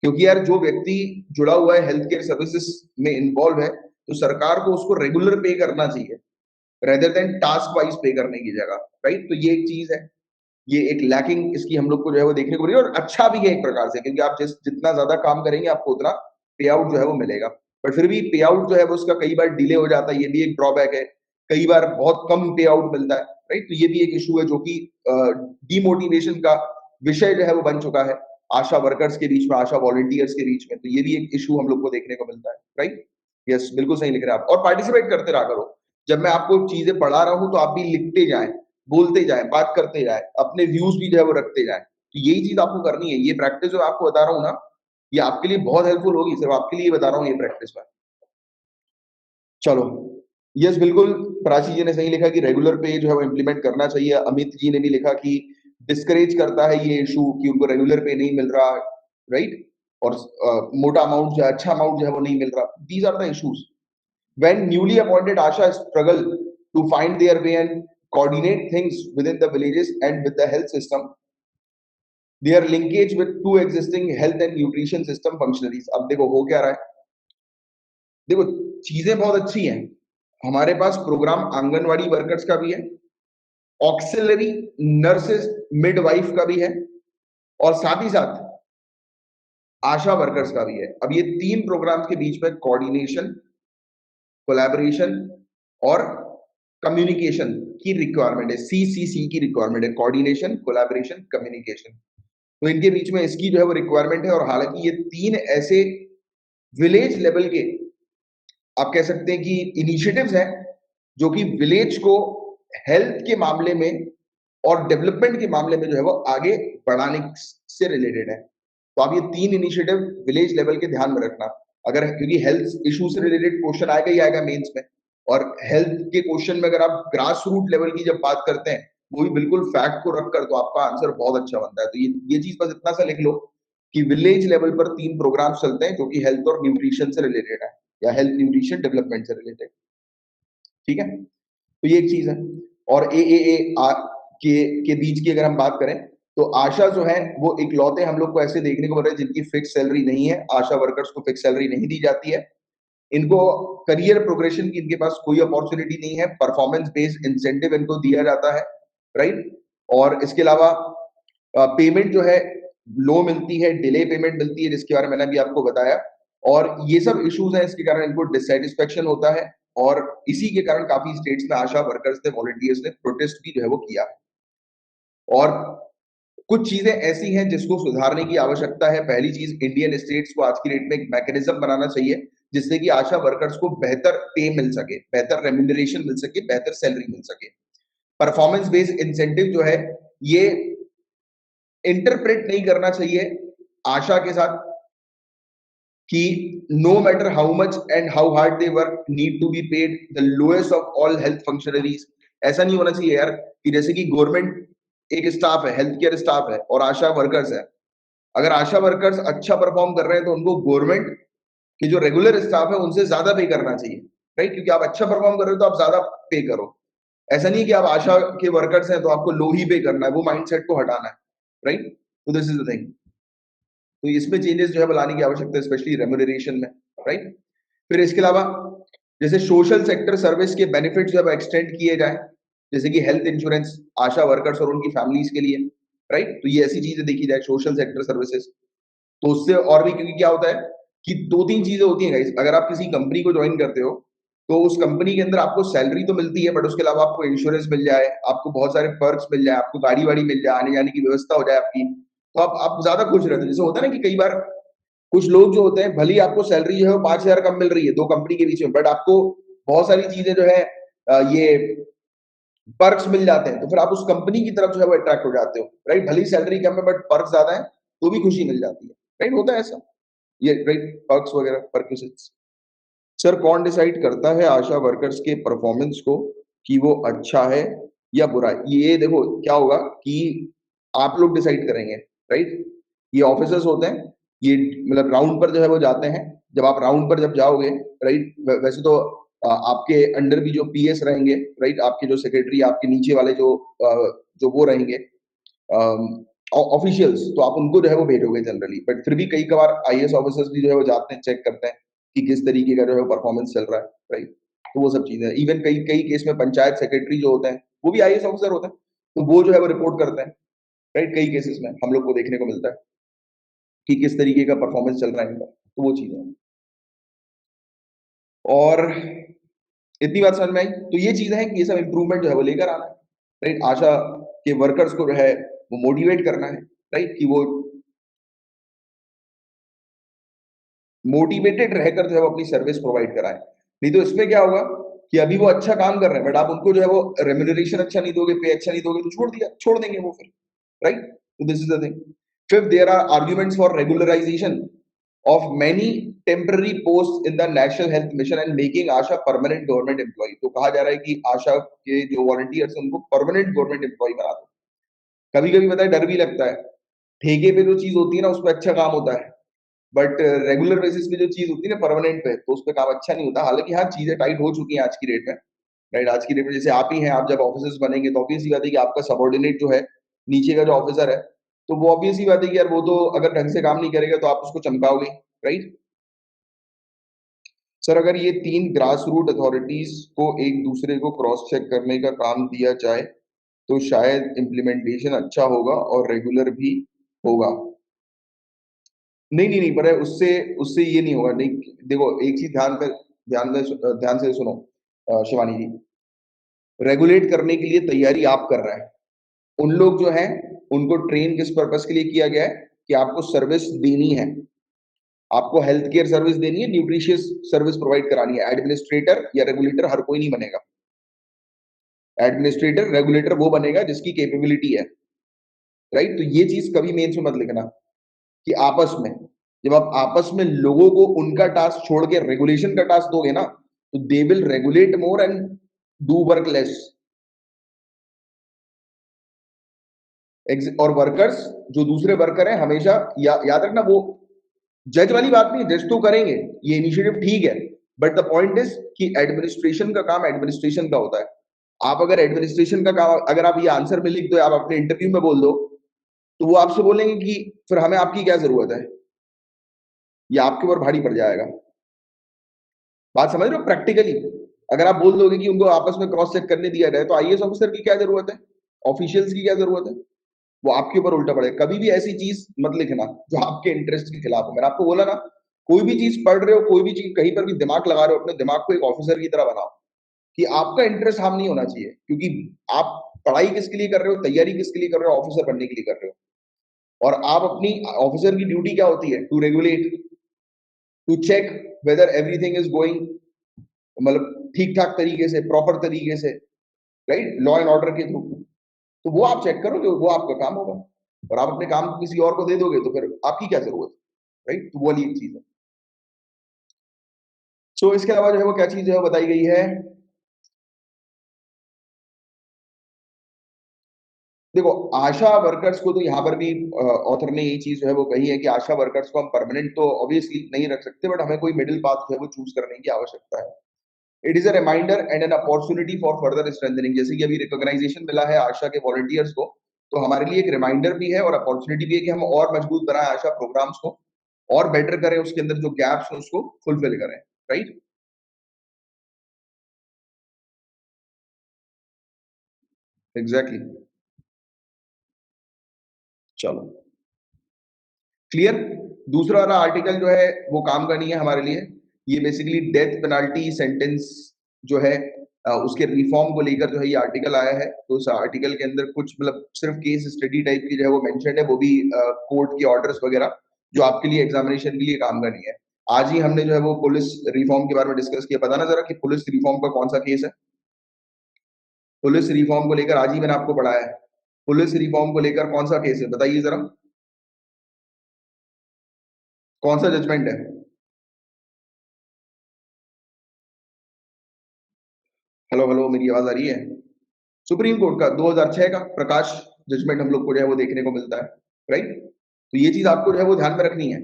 क्योंकि यार जो व्यक्ति जुड़ा हुआ है हेल्थ केयर सर्विसेज में इन्वॉल्व है, तो सरकार को उसको रेगुलर पे करना चाहिए रेदर देन टास्क वाइज पे करने की जगह, राइट? तो ये एक चीज है, ये एक लैकिंग इसकी हम लोग को जो है वो देखने को मिली। और अच्छा भी है एक प्रकार से, क्योंकि आप जितना ज्यादा काम करेंगे आपको उतना पे आउट जो है वो मिलेगा। बट फिर भी पे आउट जो है वो उसका कई बार डिले हो जाता है, ये भी एक ड्रॉबैक है। कई बार बहुत कम पे आउट मिलता है, राइट? तो ये भी एक इशू है जो कि डिमोटिवेशन का विषय जो है वो बन चुका है आशा वर्कर्स के बीच में, आशा वॉलंटियर्स के बीच में। तो ये भी एक इशू हम लोग को देखने को मिलता है, राइट? यस, बिल्कुल सही लिख रहे हैं आप। और पार्टिसिपेट करते रहा करो, जब मैं आपको चीजें पढ़ा रहा हूं तो आप भी लिखते जाएं, बोलते जाएं, बात करते जाएं, अपने व्यूज भी जो है वो रखते जाएं। तो यही चीज आपको करनी है। ये प्रैक्टिस जो आपको बता रहा हूँ ना, ये आपके लिए बहुत हेल्पफुल होगी, सिर्फ आपके लिए बता रहा हूँ ये प्रैक्टिस में। चलो, यस बिल्कुल, प्राची जी ने सही लिखा कि रेगुलर पे जो है वो इम्प्लीमेंट करना चाहिए। अमित जी ने भी लिखा कि डिस्करेज करता है ये इशू कि उनको रेगुलर पे नहीं मिल रहा, राइट? और मोटा अमाउंट जो है, अच्छा अमाउंट जो है वो नहीं मिल रहा। These are the issues. When newly appointed Asha struggle to find their way and coordinate things within the villages and with the health system, their linkage with two existing health and nutrition system functionaries। अब देखो हो क्या रहा है, देखो चीजें बहुत अच्छी हैं, हमारे पास प्रोग्राम आंगनवाड़ी वर्कर्स का भी है, ऑक्सिलरी नर्सेस मिडवाइफ का भी है, और साथ ही साथ आशा वर्कर्स का भी है। अब ये तीन प्रोग्राम्स के बीच में कोऑर्डिनेशन, कोलैबोरेशन और कम्युनिकेशन की रिक्वायरमेंट है, सीसीसी की रिक्वायरमेंट है, कोऑर्डिनेशन, कोलैबोरेशन, कम्युनिकेशन। तो इनके बीच में इसकी जो है वो रिक्वायरमेंट है। और हालांकि ये तीन ऐसे विलेज लेवल के आप कह सकते हैं कि इनिशिएटिव्स हैं जो कि विलेज को हेल्थ के मामले में और डेवलपमेंट के मामले में जो है वो आगे बढ़ाने से रिलेटेड है। तो आप ये तीन इनिशिएटिव विलेज लेवल के ध्यान में रखना, अगर क्योंकि हेल्थ इशू से रिलेटेड क्वेश्चन आएगा ही आएगा मेंस में। और हेल्थ के क्वेश्चन में अगर आप ग्रास रूट लेवल की जब बात करते हैं, वो भी बिल्कुल फैक्ट को रखकर, तो आपका आंसर बहुत अच्छा बनता है। तो ये चीज बस इतना सा लिख लो कि विलेज लेवल पर तीन प्रोग्राम्स चलते हैं जो कि हेल्थ और न्यूट्रिशन से रिलेटेड है, या हेल्थ न्यूट्रिशन डेवलपमेंट से रिलेटेड। ठीक है, तो ये एक चीज है। और ए के बीच की अगर हम बात करें, तो आशा जो है वो इकलौते हम लोग को ऐसे देखने को मिल रहे हैं जिनकी फिक्स सैलरी नहीं है। आशा वर्कर्स को फिक्स सैलरी नहीं दी जाती है, इनको करियर प्रोग्रेशन की इनके पास कोई अपॉर्चुनिटी नहीं है, परफॉर्मेंस बेस्ड इंसेंटिव इनको दिया जाता है, राइट? और इसके अलावा पेमेंट जो है लो मिलती है, डिले पेमेंट मिलती है, जिसके बारे में मैंने अभी आपको बताया। और ये सब इश्यूज हैं, इसके कारण इनको डिससेटिस्फेक्शन होता है, और इसी के कारण काफी स्टेट्स में आशा वर्कर्स ने, वॉलंटियर्स ने प्रोटेस्ट भी जो है वो किया है। और कुछ चीजें ऐसी हैं जिसको सुधारने की आवश्यकता है। पहली चीज, इंडियन स्टेट्स को आज की डेट में एक मैकेनिज्म बनाना चाहिए जिससे कि आशा वर्कर्स को बेहतर पे मिल सके, बेहतर रेम्यूनरेशन मिल सके, बेहतर सैलरी मिल सके। परफॉर्मेंस बेस्ड इंसेंटिव जो है ये इंटरप्रेट नहीं करना चाहिए आशा के साथ कि no matter how much and how hard they work need to be paid the lowest of all health functionaries. ऐसा नहीं होना चाहिए यार कि जैसे कि गवर्नमेंट एक स्टाफ है, हेल्थ केयर स्टाफ है, और आशा वर्कर्स है। अगर आशा वर्कर्स अच्छा परफॉर्म कर रहे हैं तो उनको गवर्नमेंट के जो रेगुलर स्टाफ है उनसे ज्यादा पे करना चाहिए, राइट? क्योंकि आप अच्छा परफॉर्म कर रहे हो तो आप ज्यादा पे करो। ऐसा नहीं है कि आप आशा के वर्कर्स हैं तो आपको लो ही पे करना है, वो माइंडसेट को हटाना है, राइट? तो दिस इज द थिंग। तो इसमें चेंजेस जो है लाने की आवश्यकता है, स्पेशली रेम्यूनरेशन में, राइट? फिर इसके अलावा जैसे सोशल सेक्टर सर्विस के बेनिफिट जो है एक्सटेंड किए जाए, जैसे कि हेल्थ इंश्योरेंस आशा वर्कर्स और उनकी फैमिलीज के लिए, राइट? तो ये ऐसी चीजें देखी जाए, सोशल सेक्टर सर्विसेज। तो उससे और भी, क्योंकि क्या होता है कि दो तीन चीजें होती हैं गाइस, अगर आप किसी कंपनी को ज्वाइन करते हो तो उस कंपनी के अंदर आपको सैलरी तो मिलती है, बट उसके अलावा आपको इंश्योरेंस मिल जाए, आपको बहुत सारे पर्क्स मिल जाए, आपको गाड़ी वाड़ी मिल जाए, आने जाने की व्यवस्था हो जाए आपकी, तो आप ज्यादा खुश रहते हो। जैसे होता है ना कि कई बार कुछ लोग जो होते हैं, भले ही आपको सैलरी जो है वो 5,000 कम मिल रही है दो कंपनी के बीच में, बट आपको बहुत सारी चीजें जो है ये पर्क्स मिल जाते हैं, तो फिर आप उस कंपनी की तरफ जो है वो अट्रैक्ट हो जाते हो, राइट? भले ही सैलरी कम है बट पर्क्स ज्यादा है, तो भी खुशी मिल जाती है, राइट? होता है ऐसा, ये राइट, पर्क्स वगैरह, परक्विजिट्स। सर कौन डिसाइड करता है आशा वर्कर्स के परफॉर्मेंस को कि वो अच्छा है या बुरा है? ये देखो क्या होगा कि आप लोग डिसाइड करेंगे, राइट? ये ऑफिसर्स होते हैं, ये मतलब राउंड पर जो है वो जाते हैं। जब आप राउंड पर जब जाओगे, राइट, वैसे तो आपके अंडर भी जो पीएस रहेंगे, राइट, आपके जो सेक्रेटरी, आपके नीचे वाले जो वो रहेंगे ऑफिशियल्स, तो आप उनको जो है वो भेजोगे जनरली। बट फिर भी कई बार आईएएस ऑफिसर्स भी जो है वो जाते हैं, चेक करते हैं कि किस तरीके का जो है परफॉर्मेंस चल रहा है, राइट? तो वो सब चीजें, इवन कई कई केस में पंचायत सेक्रेटरी जो होते हैं वो भी आईएएस ऑफिसर होते हैं, तो वो जो है वो रिपोर्ट करते हैं, राइट? कई केसेस में हम लोग को देखने को मिलता है कि किस तरीके का परफॉर्मेंस चल रहा है इनका, तो वो चीजें। और इतनी बात समझ में आई, तो ये चीजें हैं कि ये सब इंप्रूवमेंट जो है वो लेकर आना है, राइट? आशा के वर्कर्स को जो है वो मोटिवेट करना है, राइट? कि वो मोटिवेटेड रहकर जो है वो अपनी सर्विस प्रोवाइड कराएं। नहीं तो इसमें क्या होगा कि अभी वो अच्छा काम कर रहे हैं, बट आप उनको जो है वो रेम्यूनरेशन अच्छा नहीं दोगे, पे अच्छा नहीं दोगे, तो छोड़ देंगे वो फिर, राइट? तो this is the thing. Fifth, there are arguments for regularisation of many temporary posts in the national health mission and making Asha permanent government employee। तो कहा जा रहा है कि आशा के जो वॉलंटियर्स हैं उनको परमानेंट गवर्नमेंट एम्प्लॉय बना दो। कभी-कभी पता है डर भी लगता है, ठेके पे जो चीज़ होती है ना उस पे अच्छा काम होता है, बट रेगुलर बेसिस पे जो चीज़ होती है ना परमानेंट पे, तो उस पे काम अच्छा नहीं होता। हालाँकि हाँ, चीज़ें टाइट हो चुकी हैं आज की डेट में, राइट? आज की डेट में जैसे आप ही हैं, आप जब ऑफिसर्स बनेंगे तो ऑब्वियस सी बात है कि आपका सबऑर्डिनेट जो है, नीचे का जो ऑफिसर है, तो वो ऑब्वियस सी बात है कि यार वो तो अगर ढंग से काम नहीं करेगा तो आप उसको चमकाओगे, राइट? सर अगर ये 3 ग्रास रूट अथॉरिटीज़ को एक दूसरे को क्रॉस चेक करने का काम दिया जाए, तो शायद इम्प्लीमेंटेशन अच्छा होगा और रेगुलर भी होगा। नहीं, नहीं, नहीं, पता है उससे उससे ये नहीं होगा। नहीं, देखो एक चीज़ ध्यान से सुनो शिवानी जी, रेगुलेट करने के लिए तैयारी आप कर रहे हैं। उन लोग जो हैं, उनको ट्रेन किस पर्पज़ के लिए किया गया है कि आपको सर्विस देनी है। आपको हेल्थ केयर सर्विस देनी है, न्यूट्रिशियस सर्विस प्रोवाइड करानी है। एडमिनिस्ट्रेटर या रेगुलेटर हर कोई नहीं बनेगा। एडमिनिस्ट्रेटर, रेगुलेटर वो बनेगा जिसकी कैपेबिलिटी है, राइट? तो ये चीज़ कभी मेंस में मत लिखना कि आपस में, जब आप आपस में लोगों को उनका टास्क छोड़ के रेगुलेशन का टास्क दोगे ना, तो they will regulate more and do work less. और वर्कर्स जो दूसरे वर्कर हैं हमेशा याद रखना, वो जज वाली बात नहीं, जज तो करेंगे, ये इनिशिएटिव ठीक है, बट द पॉइंट इज कि एडमिनिस्ट्रेशन का काम एडमिनिस्ट्रेशन का होता है। आप अगर एडमिनिस्ट्रेशन का काम अगर आप ये आंसर में लिख दो, आप अपने इंटरव्यू में बोल दो, तो वो आपसे बोलेंगे कि फिर हमें आपकी क्या जरूरत है, ये आपके ऊपर भारी पड़ जाएगा। बात समझ रहे हो प्रैक्टिकली? अगर आप बोल दोगे कि उनको आपस में क्रॉस चेक करने दिया जाए, तो आईएएस ऑफिसर की क्या जरूरत है, ऑफिशियल्स की क्या जरूरत है? वो आपके ऊपर उल्टा पड़े। कभी भी ऐसी चीज मत लिखना जो आपके इंटरेस्ट के खिलाफ हो। मैंने आपको बोला ना, कोई भी चीज पढ़ रहे हो, कोई भी चीज कहीं पर भी दिमाग लगा रहे हो, अपने दिमाग को एक ऑफिसर की तरह बनाओ कि आपका इंटरेस्ट हार्म नहीं होना चाहिए, क्योंकि आप पढ़ाई किसके लिए कर रहे हो, तैयारी किसके लिए कर रहे हो, ऑफिसर बनने के लिए कर रहे हो। और आप अपनी ऑफिसर की ड्यूटी क्या होती है? To regulate, to check whether everything is going, मतलब ठीक ठाक तरीके से, प्रॉपर तरीके से, राइट, लॉ एंड ऑर्डर के थ्रू। तो वो आप चेक करोगे, वो आपका काम होगा। और आप अपने काम को किसी और को दे दोगे तो फिर आपकी क्या जरूरत है, राइट? तो वो वाली एक चीज है। सो इसके अलावा जो है वो क्या चीज जो है बताई गई है, देखो आशा वर्कर्स को तो यहाँ पर भी ऑथर ने ये चीज जो है वो कही है कि आशा वर्कर्स को हम परमानेंट तो ऑब्वियसली नहीं रख सकते, बट हमें कोई मिडिल पाथ जो है वो चूज करने की आवश्यकता है। It is a reminder and an opportunity for further strengthening. जैसे कि अभी रिकॉग्नाइजेशन मिला है आशा के वॉलंटियर्स को, तो हमारे लिए एक रिमाइंडर भी है और अपॉर्चुनिटी भी है कि हम और मजबूत बनाएं आशा प्रोग्राम्स को, और बेटर करें, उसके अंदर जो गैप्स हैं उसको फुलफिल करें, राइट? एग्जैक्टली। चलो क्लियर। दूसरा वाला आर्टिकल जो है वो काम का नहीं है हमारे लिए। ये बेसिकली डेथ पेनाल्टी सेंटेंस जो है उसके रिफॉर्म को लेकर जो है ये आर्टिकल आया है। तो उस आर्टिकल के अंदर कुछ मतलब सिर्फ केस स्टडी टाइप की जो है वो मेंशन्ड है, वो भी कोर्ट के ऑर्डर्स वगैरह, जो आपके लिए एग्जामिनेशन के लिए काम का नहीं है। आज ही हमने जो है वो पुलिस रिफॉर्म के बारे में डिस्कस किया। पता ना जरा कि पुलिस रिफॉर्म का कौन सा केस है? पुलिस रिफॉर्म को लेकर आज ही मैंने आपको पढ़ाया है। पुलिस रिफॉर्म को लेकर कौन सा केस है बताइए जरा, कौन सा जजमेंट है? हेलो हेलो, मेरी आवाज आ रही है? सुप्रीम कोर्ट का 2006 का प्रकाश जजमेंट हम लोग को जो है वो देखने को मिलता है, राइट? तो ये चीज आपको जो है वो ध्यान में रखनी है,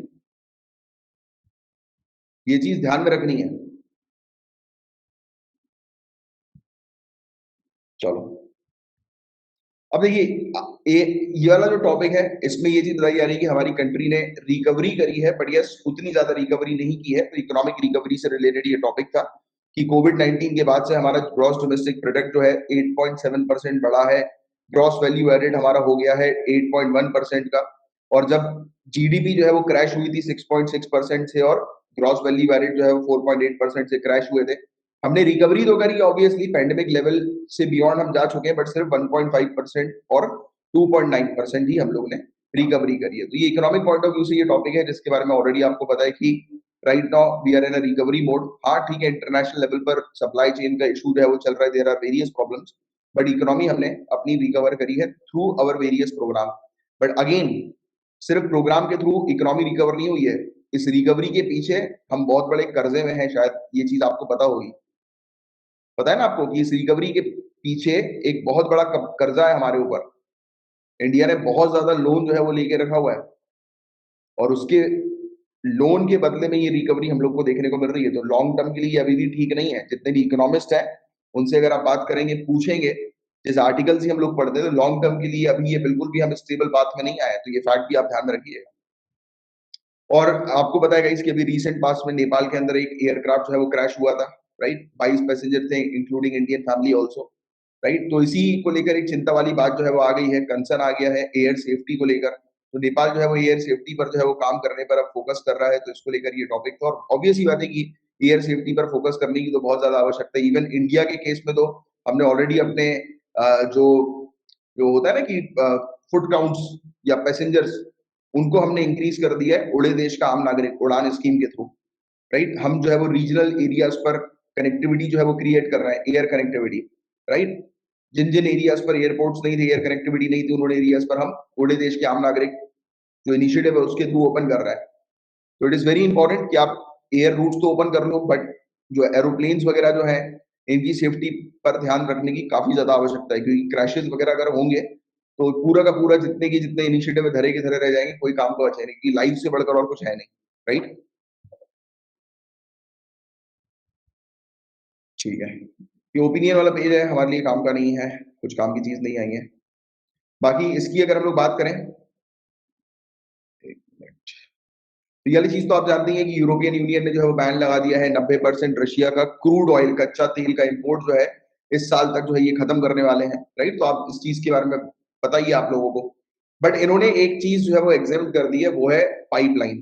ये चीज ध्यान में रखनी है। चलो अब देखिए, ये वाला जो टॉपिक है इसमें ये चीज बताई जा रही है कि हमारी कंट्री ने रिकवरी करी है, बट यस उतनी ज्यादा रिकवरी नहीं की है। तो इकोनॉमिक रिकवरी से रिलेटेड ये टॉपिक था कि कोविड 19 के बाद से हमारा ग्रॉस डोमेस्टिक प्रोडक्ट जो है 8.7% बढ़ा है, ग्रॉस वैल्यू एडेड हमारा हो गया है 8.1% का। और जब जीडीपी जो है वो क्रैश हुई थी 6.6% से, और ग्रॉस वैल्यू एडेड जो है वो 4.8% से क्रैश हुए थे। हमने रिकवरी तो करी ऑब्वियसली, पैंडेमिक लेवल से बियॉन्ड हम जा चुके हैं, बट सिर्फ 1.5% और 2.9% ही हम लोग ने रिकवरी करी है। तो ये इकोनॉमिक पॉइंट ऑफ व्यू से ये टॉपिक है जिसके बारे में ऑलरेडी आपको पता है कि right now we are in a recovery mode. हाँ ठीक है, इंटरनेशनल लेवल पर सप्लाई चेन का इशू जो है वो चल रहा है, there are various problems, but economy हमने अपनी रिकवर करी है through our various programme. But again, सिर्फ प्रोग्राम के थ्रू इकोनॉमी रिकवर नहीं हुई है, इस रिकवरी के पीछे हम बहुत बड़े कर्जे में हैं, शायद ये चीज आपको पता होगी। पता है ना आपको कि इस रिकवरी के पीछे एक बहुत बड़ा कर्जा है हमारे ऊपर, इंडिया ने बहुत ज्यादा लोन जो है वो लेके रखा हुआ है, और उसके लोन के बदले में ये रिकवरी हम लोग को देखने को मिल रही है। तो लॉन्ग टर्म के लिए अभी भी ठीक नहीं है। जितने भी इकोनॉमिस्ट हैं उनसे अगर आप बात करेंगे, पूछेंगे, जिस आर्टिकल से हम लोग पढ़ते हैं, तो लॉन्ग टर्म के लिए अभी ये बिल्कुल भी हम स्टेबल पाथ में नहीं आए। तो ये फैक्ट भी आप ध्यान में रखिएगा। और आपको बताएगा इसके अभी रिसेंट पास में नेपाल के अंदर एक एयरक्राफ्ट जो है वो क्रैश हुआ था, राइट। 22 पैसेंजर थे, including Indian family also, right. तो इसी को लेकर एक चिंता वाली बात जो है वो आ गई है, कंसर्न आ गया है एयर सेफ्टी को लेकर। तो नेपाल जो है वो एयर सेफ्टी पर जो है वो काम करने पर अब फोकस कर रहा है। तो इसको लेकर ये टॉपिक था, और ऑब्वियस ही बात है कि एयर सेफ्टी पर फोकस करने की तो बहुत ज्यादा आवश्यकता है। इवन इंडिया के केस में तो हमने ऑलरेडी अपने जो जो होता है ना कि फुट काउंट्स या पैसेंजर्स, उनको हमने इंक्रीज कर दिया है उड़े देश का आम नागरिक उड़ान स्कीम के थ्रू, राइट। हम जो है वो रीजनल एरियाज पर कनेक्टिविटी जो है वो क्रिएट कर रहे हैं, एयर कनेक्टिविटी, राइट। जिन जिन एरियाज पर एयरपोर्ट्स नहीं थे, एयर कनेक्टिविटी नहीं थी, उन एरियाज पर हम उड़े देश के आम नागरिक जो इनिशिएटिव है उसके थ्रू ओपन कर रहा है। तो इट इज वेरी इंपॉर्टेंट कि आप एयर रूट्स तो ओपन कर लो, बट जो एरोप्लेन्स वगैरह जो है इनकी सेफ्टी पर ध्यान रखने की काफी ज्यादा आवश्यकता है, क्योंकि क्रैशेस वगैरह अगर होंगे तो पूरा का पूरा जितने की जितने इनिशिएटिव धरे के धरे रह जाएंगे, कोई काम को बचे नहीं, कि लाइफ से बढ़कर और कुछ है नहीं, राइट। ठीक है, ये ओपिनियन वाला पेज है, हमारे लिए काम का नहीं है, कुछ काम की चीज नहीं आई है। बाकी इसकी अगर हम लोग बात करें, एक मिनट, तो ये वाली चीज तो आप जानते हैं कि यूरोपियन यूनियन ने जो है वो बैन लगा दिया है 90% रशिया का क्रूड ऑयल, कच्चा तेल का इंपोर्ट जो है इस साल तक जो है ये खत्म करने वाले हैं, राइट। तो आप इस चीज के बारे में बताइए आप लोगों को। बट इन्होंने एक चीज जो है वो एग्जेम्प्ट कर दी है, वो है पाइपलाइन।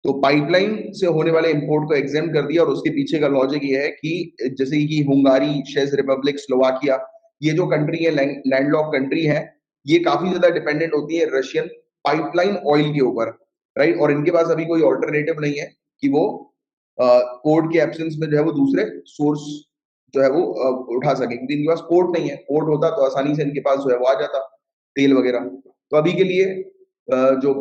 तो पाइपलाइन से होने वाले इंपोर्ट को एग्जेम्प्ट कर दिया, और उसके पीछे का लॉजिक ये है कि जैसे कि हंगारी, चेक रिपब्लिक, स्लोवाकिया, ये जो कंट्री है लैंडलॉक कंट्री है, ये काफी ज्यादा डिपेंडेंट होती है रशियन पाइपलाइन ऑयल के ऊपर, राइट। और इनके पास अभी कोई ऑल्टरनेटिव नहीं है कि वो पोर्ट के एब्सेंस में जो है वो दूसरे सोर्स जो है वो उठा सके, क्योंकि इनके पास पोर्ट नहीं है। पोर्ट होता तो आसानी से इनके पास जो है वो आ जाता तेल वगैरह। तो अभी के लिए जो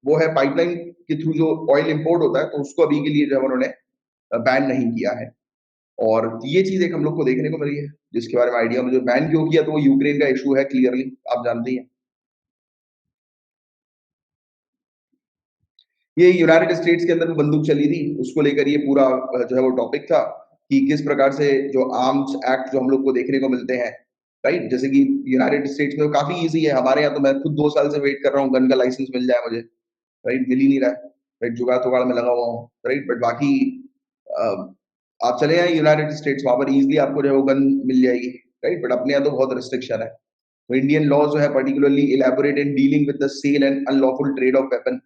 वो है पाइपलाइन के थ्रू जो ऑयल इंपोर्ट होता है, तो उसको अभी के लिए जो है उन्होंने बैन नहीं किया है। और ये चीज एक हम लोग को देखने को मिली है, जिसके बारे में आइडिया मुझे, बैन क्यों किया, तो वो यूक्रेन का इशू है, क्लियरली आप जानते ही हैं। ये यूनाइटेड स्टेट्स के अंदर भी बंदूक चली थी, उसको लेकर ये पूरा जो है वो टॉपिक था कि किस प्रकार से जो आर्म्स एक्ट जो हम लोग को देखने को मिलते हैं, राइट। जैसे कि यूनाइटेड स्टेट्स में तो काफी इजी है, हमारे यहाँ तो मैं खुद 2 साल से वेट कर रहा हूँ गन का लाइसेंस मिल जाए मुझे, राइट। मिल ही नहीं रहा है, राइट। जुगाड़ तुगाड़ में लगा हुआ हूँ, राइट। बट बाकी अ, आप चले जाए यूनाइटेड स्टेट्स, वहां पर इजिली आपको जो है वो गन मिल जाएगी, राइट। बट अपने यहाँ तो बहुत रिस्ट्रिक्शन है। तो इंडियन लॉ जो है particularly elaborate in dealing with the sale and unlawful trade of weapon.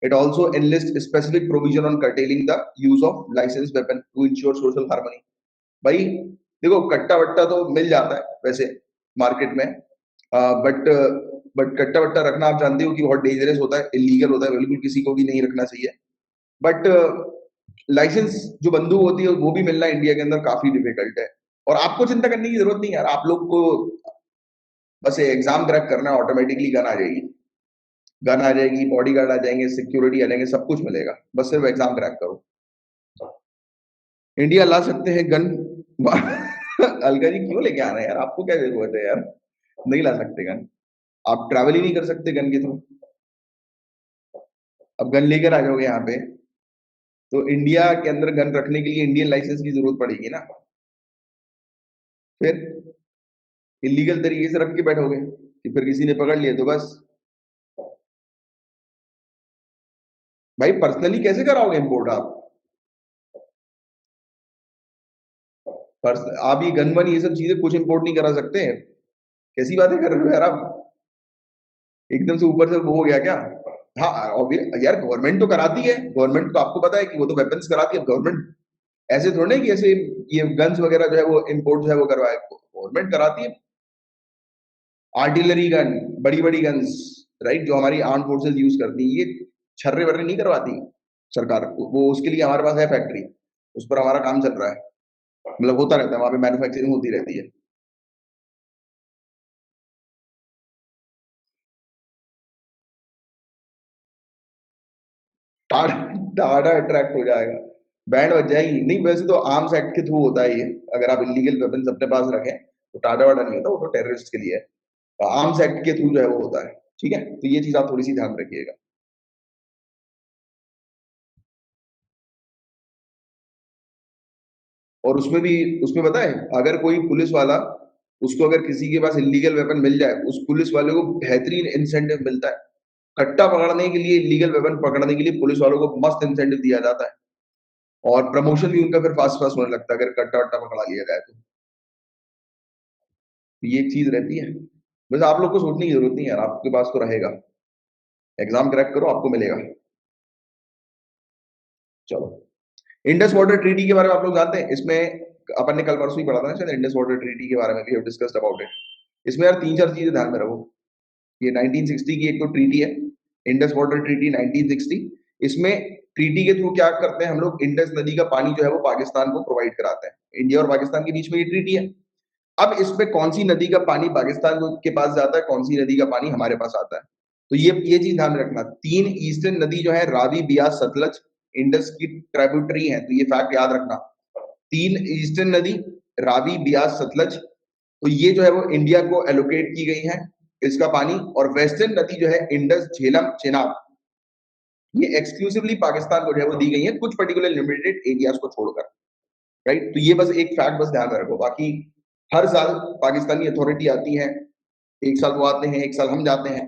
It also enlists specific provision on curtailing the use of licensed weapon to ensure social harmony. भाई देखो, कट्टा वट्टा तो मिल जाता है वैसे मार्केट में, बट बट कट्टा वट्टा रखना आप जानते हो कि बहुत डेंजरस होता है, इलीगल होता है, बिल्कुल किसी को भी नहीं रखना चाहिए। बट लाइसेंस जो बंदूक होती है वो भी मिलना इंडिया के अंदर काफी डिफिकल्ट है। और आपको चिंता करने की जरूरत नहीं यार, आप लोग को बस एग्जाम क्रैक करना है, ऑटोमेटिकली गन आ जाएगी। गन आ जाएगी, बॉडीगार्ड आ जाएंगे, सिक्योरिटी आ जाएंगे, सब कुछ मिलेगा, बस सिर्फ एग्जाम क्रैक करो। इंडिया ला सकते हैं गन। अलका जी क्यों लेके आ रहे हैं यार, आपको क्या जरूरत है यार, नहीं ला सकते गन। आप ट्रैवल ही नहीं कर सकते गन के थ्रू, अब गन लेकर आ जाओगे यहाँ पे, तो इंडिया के अंदर गन रखने के लिए इंडियन लाइसेंस की जरूरत पड़ेगी ना। फिर इलीगल तरीके से रख के बैठोगे कि फिर किसी ने पकड़ लिया तो बस। भाई पर्सनली कैसे कराओगे इंपोर्ट आप? आप ये गन वन ये सब चीजें कुछ इंपोर्ट नहीं करा सकते? कैसी बातें कर रहे हो यार आप, एकदम से ऊपर से वो हो गया क्या? हाँ यार, गवर्नमेंट तो कराती है, गवर्नमेंट तो आपको पता है कि वो तो वेपन्स कराती है गवर्नमेंट। ऐसे थोड़ी ना कि ऐसे ये गन्स वगैरह जो है वो इंपोर्ट जो है वो करवाए, गवर्नमेंट कराती है। आर्टिलरी गन, बड़ी बड़ी गन्स, राइट, जो हमारी आर्म फोर्सेस यूज करती है, ये छर्रे वर्रे नहीं करवाती सरकार। वो उसके लिए हमारे पास है फैक्ट्री, उस पर हमारा काम चल रहा है, मतलब होता रहता है, वहां पे मैन्युफैक्चरिंग होती रहती है। टाटा, टाटा अट्रैक्ट हो जाएगा, बैंड बज जाएगी। नहीं, वैसे तो आर्म्स एक्ट के थ्रू होता है ये, अगर आप इलीगल वेपन्स अपने पास रखें तो टाटा वाटा नहीं होता, वो तो टेररिस्ट के लिए है। आर्म्स एक्ट के थ्रू जो है वो होता है। ठीक है, तो ये चीज आप थोड़ी सी ध्यान रखिएगा। और उसमें पता है, अगर कोई पुलिस वाला, उसको अगर किसी के पास इलीगल वेपन मिल जाए, उस पुलिस वाले को बेहतरीन इंसेंटिव मिलता है। कट्टा पकड़ने के लिए, इलीगल वेपन पकड़ने के लिए पुलिस वालों को मस्त इंसेंटिव दिया जाता है, और प्रमोशन भी उनका फिर फास्ट फास्ट होने लगता है अगर कट्टा वट्टा पकड़ा लिया जाए तो। ये एक चीज रहती है। बस आप लोग को सोचने की जरूरत नहीं है यार, आपके पास तो रहेगा। एग्जाम क्रैक करो, आपको मिलेगा। चलो, इंडस वाटर ट्रीटी के बारे में आप लोग जानते हैं? इसमें अपन ने कल परसों ही पढ़ा था ना शायद, इंडस वाटर ट्रीटी के बारे में भी डिस्कस्ड अबाउट इट। इसमें यार तीन चार चीजें ध्यान में रखो। ये 1960 की एक तो ट्रीटी है, इंडस वाटर ट्रीटी 1960। इसमें ट्रीटी के थ्रू क्या करते हैं हम लोग, इंडस नदी का पानी जो है वो पाकिस्तान को प्रोवाइड कराते हैं। इंडिया और पाकिस्तान के बीच में ये ट्रीटी है। अब इसमें कौन सी नदी का पानी पाकिस्तान के पास जाता है, कौन सी नदी का पानी हमारे पास आता है, तो ये चीज ध्यान में रखना। तीन ईस्टर्न नदी जो है, रावी, बियास, सतलज, इंडस की ट्राइब्यूटरी है, तो ये फैक्ट याद रखना। तीन ईस्टर्न नदी, रावी, बियास, सतलज, तो ये जो है वो इंडिया को एलोकेट की गई है इसका पानी। और वेस्टर्न नदी जो है, इंडस, झेलम, चेनाब, ये एक्सक्लूसिवली पाकिस्तान को जो है वो दी गई है, कुछ पर्टिकुलर लिमिटेड एरियाज को छोड़कर। राइट, तो ये बस एक फैक्ट बस ध्यान में रखो। बाकी हर साल पाकिस्तानी अथॉरिटी आती है, एक साल वो आते हैं, एक साल हम जाते हैं,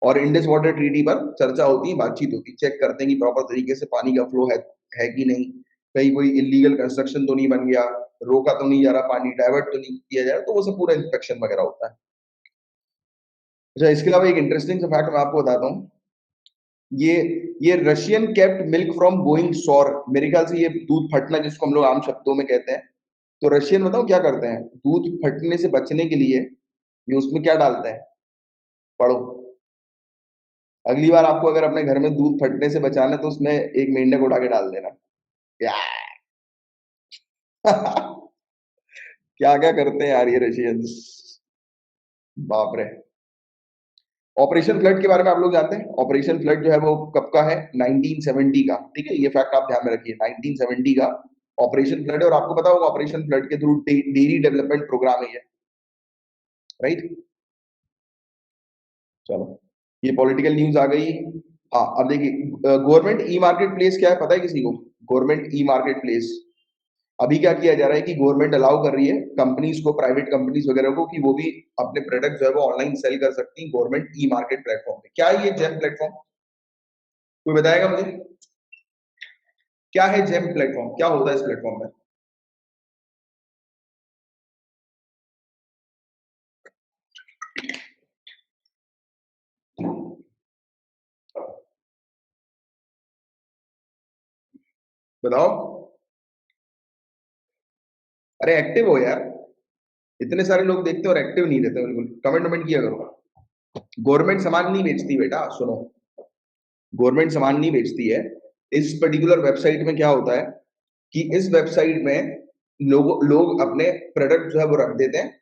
और इंडस वाटर ट्रीटी पर चर्चा होती है, बातचीत होती है, चेक करते हैं कि प्रॉपर तरीके से पानी का फ्लो है कि नहीं, कहीं कोई इलीगल कंस्ट्रक्शन तो नहीं बन गया, रोका तो नहीं जा रहा, पानी डाइवर्ट तो नहीं किया जा रहा, तो वो सब पूरा इंस्पेक्शन वगैरह होता है। अच्छा, इसके अलावा एक इंटरेस्टिंग सा फैक्ट मैं आपको बताता हूँ। ये ये Russian kept milk from going sour, मेरे ख्याल से ये दूध फटना जिसको हम लोग आम शब्दों में कहते हैं, तो रशियन बताओ क्या करते हैं दूध फटने से बचने के लिए, ये उसमें क्या डालते हैं, पढ़ो। अगली बार आपको अगर अपने घर में दूध फटने से बचाना है तो उसमें एक मेंढक उठा के डाल देना। क्या क्या क्या करते हैं यार ये रशियंस, बाप रे। ऑपरेशन फ्लड के बारे में आप लोग जानते हैं? ऑपरेशन फ्लड जो है वो कब का है? 1970 का। ठीक है, ये फैक्ट आप ध्यान में रखिए, 1970 का ऑपरेशन फ्लड है। और आपको पता होगा ऑपरेशन फ्लड के थ्रू डेयरी डेवलपमेंट प्रोग्राम है ये, राइट। चलो, ये पॉलिटिकल न्यूज आ गई। हाँ, अब देखिए, गवर्नमेंट ई मार्केट प्लेस क्या है पता है किसी को? गवर्नमेंट ई मार्केट प्लेस, अभी क्या किया जा रहा है कि गवर्नमेंट अलाउ कर रही है कंपनीज को, प्राइवेट कंपनीज वगैरह को, कि वो भी अपने प्रोडक्ट जो है वो ऑनलाइन सेल कर सकती हैं गवर्नमेंट ई मार्केट प्लेटफॉर्म पे। क्या है ये जेम प्लेटफॉर्म? कोई बताएगा मुझे, क्या है जेम प्लेटफॉर्म, क्या होता है इस प्लेटफॉर्म में? बताओ। अरे एक्टिव हो यार, इतने सारे लोग देखते हैं और एक्टिव नहीं रहते, बिल्कुल कमेंट वमेंट किया करो। गवर्नमेंट सामान नहीं बेचती बेटा, सुनो, गवर्नमेंट सामान नहीं बेचती है। इस पर्टिकुलर वेबसाइट में क्या होता है कि इस वेबसाइट में लोग अपने प्रोडक्ट जो है वो रख देते हैं,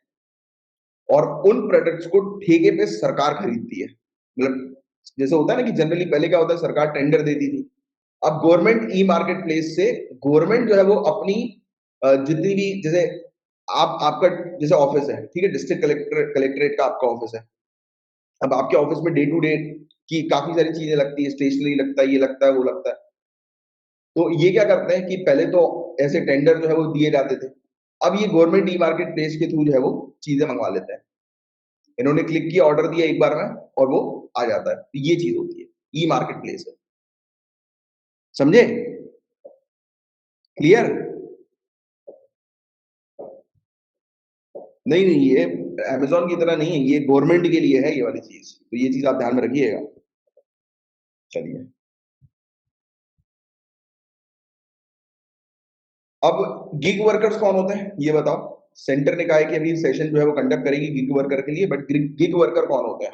और उन प्रोडक्ट्स को ठेके पे सरकार खरीदती है। मतलब जैसे होता है ना कि जनरली पहले क्या होता है, सरकार टेंडर देती थी। अब गवर्नमेंट ई मार्केट प्लेस से गवर्नमेंट जो है वो अपनी जितनी भी, जैसे आप आपका जैसे ऑफिस है, ठीक है, डिस्ट्रिक्ट कलेक्टरेट का आपका ऑफिस है। अब आपके ऑफिस में डे टू डे की काफी सारी चीजें लगती है, स्टेशनरी लगता है, ये लगता है, वो लगता है। तो ये क्या करते हैं कि पहले तो ऐसे टेंडर जो है वो दिए जाते थे। अब ये गवर्नमेंट ई मार्केट प्लेस के थ्रू जो है वो चीजें मंगवा लेते हैं। इन्होंने क्लिक किया, ऑर्डर दिया एक बार में, और वो आ जाता है। तो ये चीज होती है, ई मार्केट प्लेस है। समझे? क्लियर? नहीं नहीं, ये अमेजोन की तरह नहीं है, ये गवर्नमेंट के लिए है ये वाली चीज, तो ये चीज आप ध्यान में रखिएगा। चलिए, अब गिग वर्कर्स कौन होते हैं ये बताओ। सेंटर ने कहा है कि अभी सेशन जो है वो कंडक्ट करेगी गिग वर्कर के लिए, बट गिग वर्कर कौन होते हैं?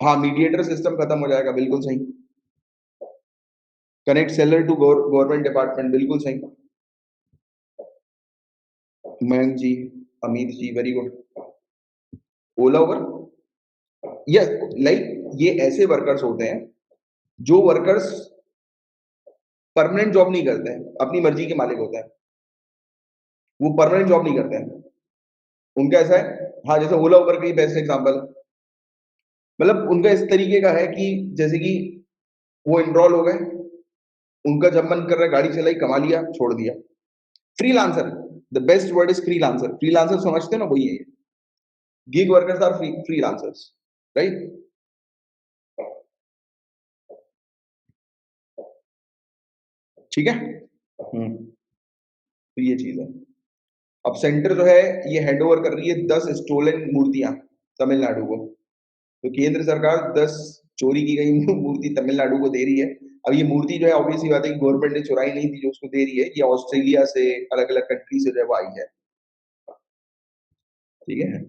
हाँ, मीडिएटर सिस्टम खत्म हो जाएगा, बिल्कुल सही। Connect seller to government department, बिल्कुल सही। Mayank ji, Amit ji, very good. Ola Uber, yes, like ये ऐसे वर्कर्स होते हैं जो वर्कर्स परमानेंट जॉब नहीं करते हैं, अपनी मर्जी के मालिक होते हैं, वो परमानेंट जॉब नहीं करते हैं। उनका ऐसा है, हाँ, जैसे ओला उबर का ही बेस्ट एग्जांपल है। मतलब उनका इस तरीके का है कि जैसे कि वो एनरोल हो गए, उनका जब मन कर रहा है गाड़ी चलाई, कमा लिया, छोड़ दिया। Freelancer, the best word is freelancer. Freelancer समझते हैं ना, वही है ये। Gig workers are freelancers, right? ठीक है। तो ये चीज है। अब सेंटर जो है ये हैंड ओवर कर रही है 10 स्टोलन मूर्तियां तमिलनाडु को। तो केंद्र सरकार 10 चोरी की गई मूर्ति तमिलनाडु को दे रही है। अब ये मूर्ति जो है ऑब्वियसली बात है कि गवर्नमेंट ने चुराई नहीं थी जो उसको दे रही है, ये ऑस्ट्रेलिया से, अलग अलग कंट्री से जो है वो आई है। ठीक है,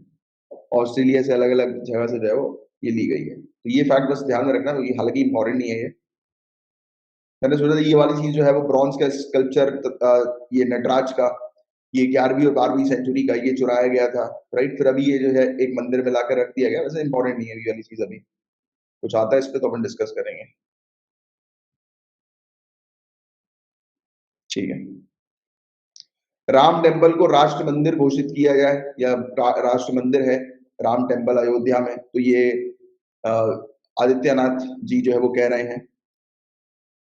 ऑस्ट्रेलिया से अलग अलग जगह से जो है वो ये ली गई है। तो ये फैक्ट बस ध्यान में रखना, तो ये हालांकि इंपॉर्टेंट नहीं है ये। मैंने सोचा था ये वाली चीज जो है वो ब्रॉन्ज का स्कल्पचर, ये नटराज का, ये 11वीं और 12वीं सेंचुरी का, ये चुराया गया था, राइट? फिर अभी ये जो है एक मंदिर में लाकर रख दिया गया। वैसे इंपॉर्टेंट नहीं है ये वाली चीज, अभी कुछ आता है इस पे तो अपन डिस्कस करेंगे। ठीक है। राम टेम्पल को राष्ट्र मंदिर घोषित किया गया है, या राष्ट्र मंदिर है राम टेम्पल अयोध्या में। तो ये अ, आदित्यनाथ जी जो है वो कह रहे हैं।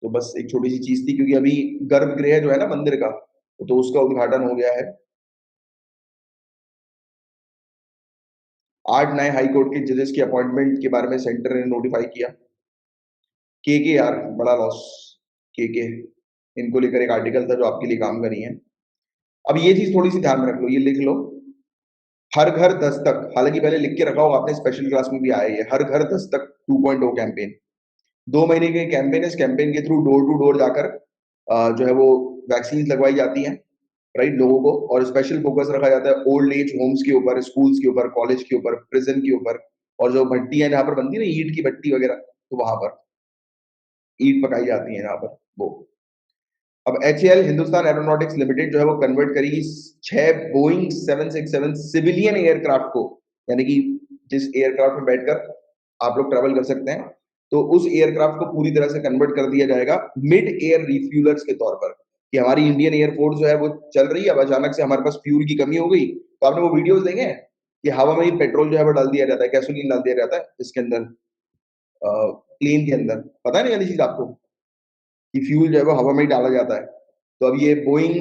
तो बस एक छोटी सी चीज थी, क्योंकि अभी गर्भगृह जो है ना मंदिर का, तो उसका उद्घाटन हो गया है। 8 नए हाई कोर्ट के जजेस की अपॉइंटमेंट के बारे में सेंटर ने नोटिफाई किया। के यार, बड़ा लॉस। के इनको लेकर एक आर्टिकल था जो आपके लिए काम करी है। अब ये चीज थोड़ी सी ध्यान में रख लो, ये लिख लो। हर घर दस्तक, हालांकि पहले लिख के रखा होगा आपने, स्पेशल क्लास में भी आया है ये, हर घर दस्तक 2.0 कैंपेन। 2 महीने के कैंपेन है। इस कैंपेन के थ्रू डोर टू डोर जाकर जो है वो वैक्सीन लगवाई जाती हैं, राइट, लोगों को। और स्पेशल फोकस रखा जाता है ओल्ड एज होम्स के ऊपर, स्कूल्स के ऊपर, कॉलेज के ऊपर, प्रिजन के ऊपर, और जो भट्टी है जहाँ पर बनती है ना ईंट की भट्टी वगैरह, तो वहां पर ईंट पकाई जाती है जहाँ पर, वो। अब एचएएल, हिंदुस्तान एरोनॉटिक्स लिमिटेड जो है वो कन्वर्ट करेगी 6 बोइंग 767 सिविलियन एयरक्राफ्ट को, यानी कि जिस एयरक्राफ्ट में बैठकर आप लोग ट्रेवल कर सकते हैं, तो उस एयरक्राफ्ट को पूरी तरह से कन्वर्ट कर दिया जाएगा मिड एयर रिफ्यूलर्स के तौर पर। कि हमारी इंडियन एयरफोर्स जो है वो चल रही है, अब अचानक से हमारे पास फ्यूल की कमी हो गई, तो आपने वो वीडियोस देखे हैं कि हवा में ही पेट्रोल जो है वो डाल दिया जाता है, गैसोलीन डाल दिया जाता है इसके अंदर, प्लेन के अंदर। पता नहीं वाली चीज आपको, कि फ्यूल जो है वो हवा में ही डाला जाता है। तो अब ये बोइंग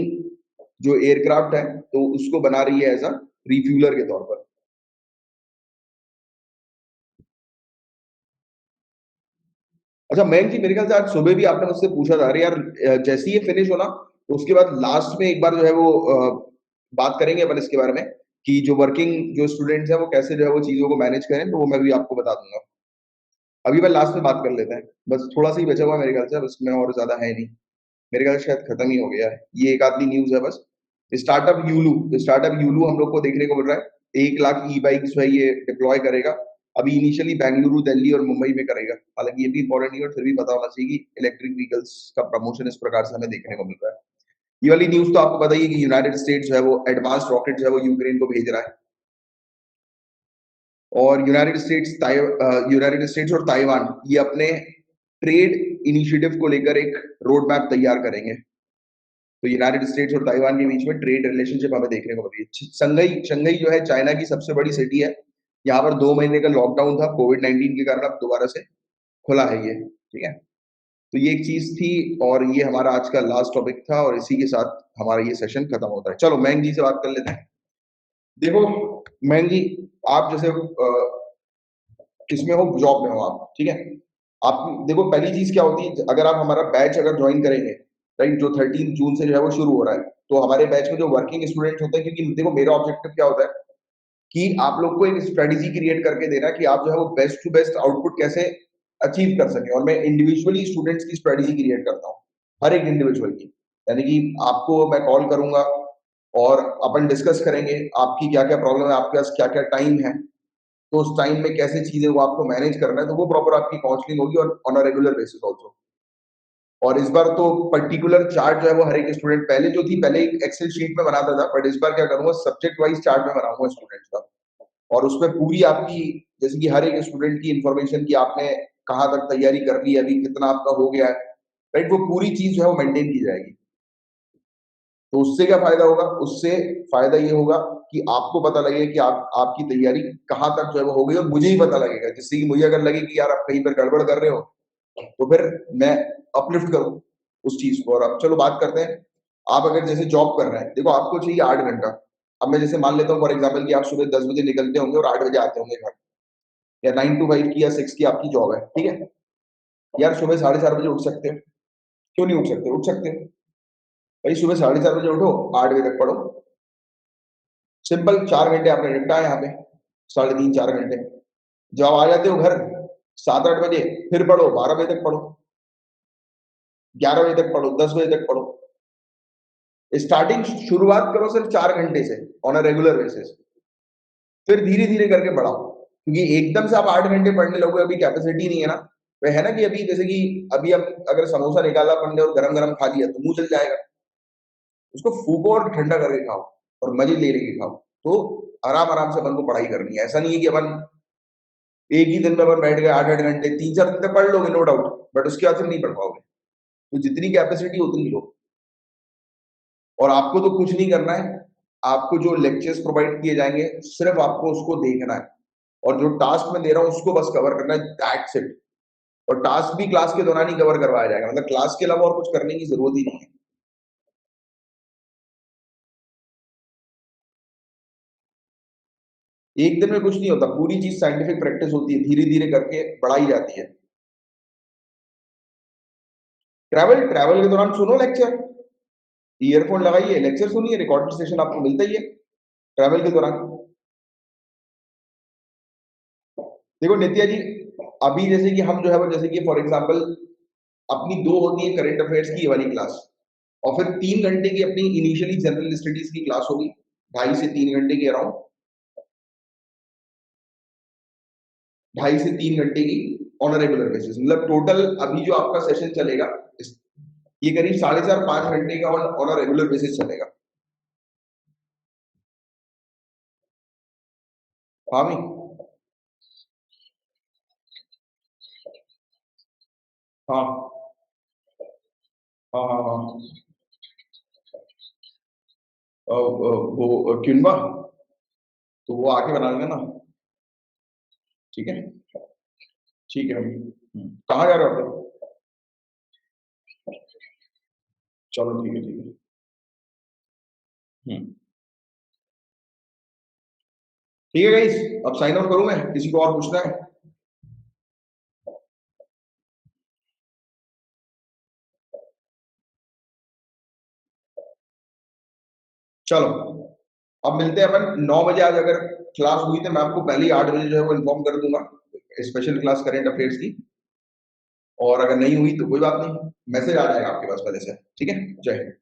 जो एयरक्राफ्ट है, तो उसको बना रही है एज अ रिफ्यूलर के तौर पर। अच्छा मयंक जी, मेरे ख्याल से आज सुबह भी आपने मुझसे पूछा था, अरे यार जैसे ही ये फिनिश हो ना, तो उसके बाद लास्ट में एक बार जो है वो बात करेंगे अपन इसके बारे में, कि जो वर्किंग जो स्टूडेंट्स हैं वो कैसे जो है वो चीजों को मैनेज करें, तो वो मैं भी आपको बता दूंगा। अभी मैं लास्ट में बात कर लेते हैं, बस थोड़ा सा ही बचा हुआ है मेरे ख्याल से, अब इसमें और ज्यादा है नहीं। मेरे ख्याल से शायद खत्म ही हो गया है, ये एक आदमी न्यूज है बस। स्टार्टअप यूलू हम लोग को देखने को मिल रहा है। 1 लाख ई बाइक जो है ये डिप्लॉय करेगा। अभी इनिशियली बेंगलुरु, दिल्ली और मुंबई में करेगा। हालांकि ये भी इंपॉर्टेंट नहीं है, और फिर भी पता होना चाहिए कि इलेक्ट्रिक व्हीकल्स का प्रमोशन इस प्रकार से हमें देखने को मिल रहा है। ये वाली न्यूज तो आपको बताइए कि यूनाइटेड स्टेट्स जो है वो एडवांस रॉकेट जो है वो यूक्रेन को भेज रहा है। और यूनाइटेड स्टेट्स और ताइवान ये अपने ट्रेड इनिशिएटिव को लेकर एक रोड मैप तैयार करेंगे। तो यूनाइटेड स्टेट्स और ताइवान के बीच में ट्रेड रिलेशनशिप हमें देखने को मिल रही है। शंघई शंघई जो है चाइना की सबसे बड़ी सिटी है। यहाँ पर 2 महीने का लॉकडाउन था कोविड-19 के कारण, अब दोबारा से खुला है ये। ठीक है। तो ये एक चीज थी, और ये हमारा आज का लास्ट टॉपिक था, और इसी के साथ हमारा ये सेशन खत्म होता है। चलो मयंक जी से बात कर लेते हैं। देखो मयंक जी, आप जैसे किसमें हो, जॉब में हो आप, ठीक है। आप देखो पहली चीज क्या होती है, अगर आप हमारा बैच अगर ज्वाइन करेंगे, राइट, जो 13 जून से जो है वो शुरू हो रहा है, तो हमारे बैच में जो वर्किंग स्टूडेंट होते हैं, क्योंकि देखो मेरा ऑब्जेक्टिव क्या होता है कि आप लोग को एक स्ट्रेटेजी क्रिएट करके देना, कि आप जो है वो बेस्ट टू बेस्ट आउटपुट कैसे अचीव कर सकें। और मैं इंडिविजुअली स्टूडेंट्स की स्ट्रेटेजी क्रिएट करता हूँ, हर एक इंडिविजुअल की। यानी कि आपको मैं कॉल करूंगा और अपन डिस्कस करेंगे आपकी क्या क्या प्रॉब्लम है, आपके पास क्या क्या टाइम है, तो उस टाइम में कैसे चीजें वो आपको मैनेज करना है, तो वो प्रॉपर आपकी काउंसलिंग होगी, और on a regular basis also. और इस बार तो पर्टिकुलर चार्ट जो है वो हर एक स्टूडेंट, पहले जो थी पहले एक एक्सेल शीट में बनाता था, बट इस बार क्या करूंगा, सब्जेक्ट वाइज चार्ट में बनाऊंगा स्टूडेंट्स का। और उसमें पूरी आपकी, जैसे कि हर एक स्टूडेंट की इंफॉर्मेशन, की आपने कहाँ तक तैयारी कर ली है, अभी कितना आपका हो गया है, राइट, वो पूरी चीज जो है वो मेंटेन की जाएगी। तो उससे क्या फायदा होगा, उससे फायदा ये होगा कि आपको पता लगे कि आपकी तैयारी कहाँ तक जो है वो हो गई, और मुझे ही पता लगेगा, जिससे कि मुझे अगर लगे कि यार आप कहीं पर गड़बड़ कर रहे हो, तो फिर मैं अपलिफ्ट करूँ उस चीज़ को। और अब चलो बात करते हैं, आप अगर जैसे जॉब कर रहे हैं, देखो आपको चाहिए 8 घंटा। अब मैं जैसे मान लेता हूँ फॉर एग्ज़ाम्पल कि आप सुबह 10 बजे निकलते होंगे और 8 बजे आते होंगे घर, या 9 टू 5 की या 6 की आपकी जॉब है, ठीक है? यार सुबह साढ़े 4 बजे उठ सकते हो, क्यों नहीं उठ सकते? उठ सकते हो। भाई सुबह साढ़े 4 बजे उठो, 8 बजे तक पढ़ो। सिंपल 4 घंटे आपने निपटा यहाँ पे, साढ़े 3 4 घंटे। जब आप आ जाते हो घर 7-8 बजे, फिर पढ़ो, 12 बजे तक पढ़ो, 11 बजे तक पढ़ो, 10 बजे तक पढ़ो। स्टार्टिंग शुरुआत करो सिर्फ 4 घंटे से ऑन अ रेगुलर बेसिस, फिर धीरे-धीरे करके बढ़ाओ। क्योंकि एकदम से आप 8 घंटे पढ़ने लगोगे, अभी कैपेसिटी नहीं है ना। वो है ना कि अभी जैसे कि अभी हम अगर समोसा निकाला अपन ने और गरम-गरम खा लिया तो मुँह जल जाएगा। उसको फूको और ठंडा करके खाओ और मज़े ले लेके खाओ। तो आराम-आराम से अपन को पढ़ाई करनी है। ऐसा नहीं है कि अपन एक ही दिन में अपन बैठ गए 8-8 घंटे, 3-4 दिन तक पढ़ लोगे नो डाउट, बट उसके बाद फिर नहीं पढ़ पाओगे। तो जितनी कैपेसिटी उतनी लो। और आपको तो कुछ नहीं करना है, आपको जो लेक्चर्स प्रोवाइड किए जाएँगे, सिर्फ़ आपको उसको देखना है और जो टास्क मैं दे रहा हूँ, उसको बस कवर करना है, दैट्स इट। और टास्क भी क्लास के दौरान ही कवर करवाया जाएगा, मतलब क्लास के अलावा और कुछ करने की ज़रूरत ही नहीं है। एक दिन में कुछ नहीं होता, पूरी चीज़ साइंटिफिक प्रैक्टिस होती है, धीरे-धीरे करके बढ़ाई जाती है। ट्रैवल ट्रैवल के दौरान सुनो लेक्चर, ईयरफ़ोन लगाइए, लेक्चर सुनिए, रिकॉर्डेड सेशन आपको मिलता ही है, ट्रैवल के दौरान। देखो नित्या जी, अभी जैसे कि हम जो है वो जैसे कि फॉर एग्ज़ाम्पल अपनी 2 होती है करंट अफेयर्स की ये वाली क्लास, और फिर 3 घंटे की अपनी इनिशियली जनरल स्टडीज़ की क्लास होगी, ढाई से 3 घंटे के अराउंड, ढाई से 3 घंटे की ऑन अ रेगुलर बेसिस, मतलब टोटल अभी जो आपका सेशन चलेगा, इस ये करीब साढ़े 4-5 घंटे का on on a regular basis चलेगा। हाँ भाई। हाँ। हाँ, हाँ, हाँ। वो क्विनबा, तो वो आके बना लेना ना, ठीक है? ठीक है भाई। कहाँ जा रहे हो आप लोग? चलो ठीक है, ठीक है। हुँ। ठीक है गाइस, अब साइन ऑफ करूँ मैं? किसी को और पूछना है? चलो, अब मिलते हैं अपन 9 बजे। आज अगर क्लास हुई तो मैं आपको पहले ही 8 बजे जो है वो इन्फॉर्म कर दूँगा, स्पेशल क्लास करंट अफेयर्स की। और अगर नहीं हुई तो कोई बात नहीं, मैसेज आ जाएगा आपके पास पहले से, ठीक है? जय हिंद।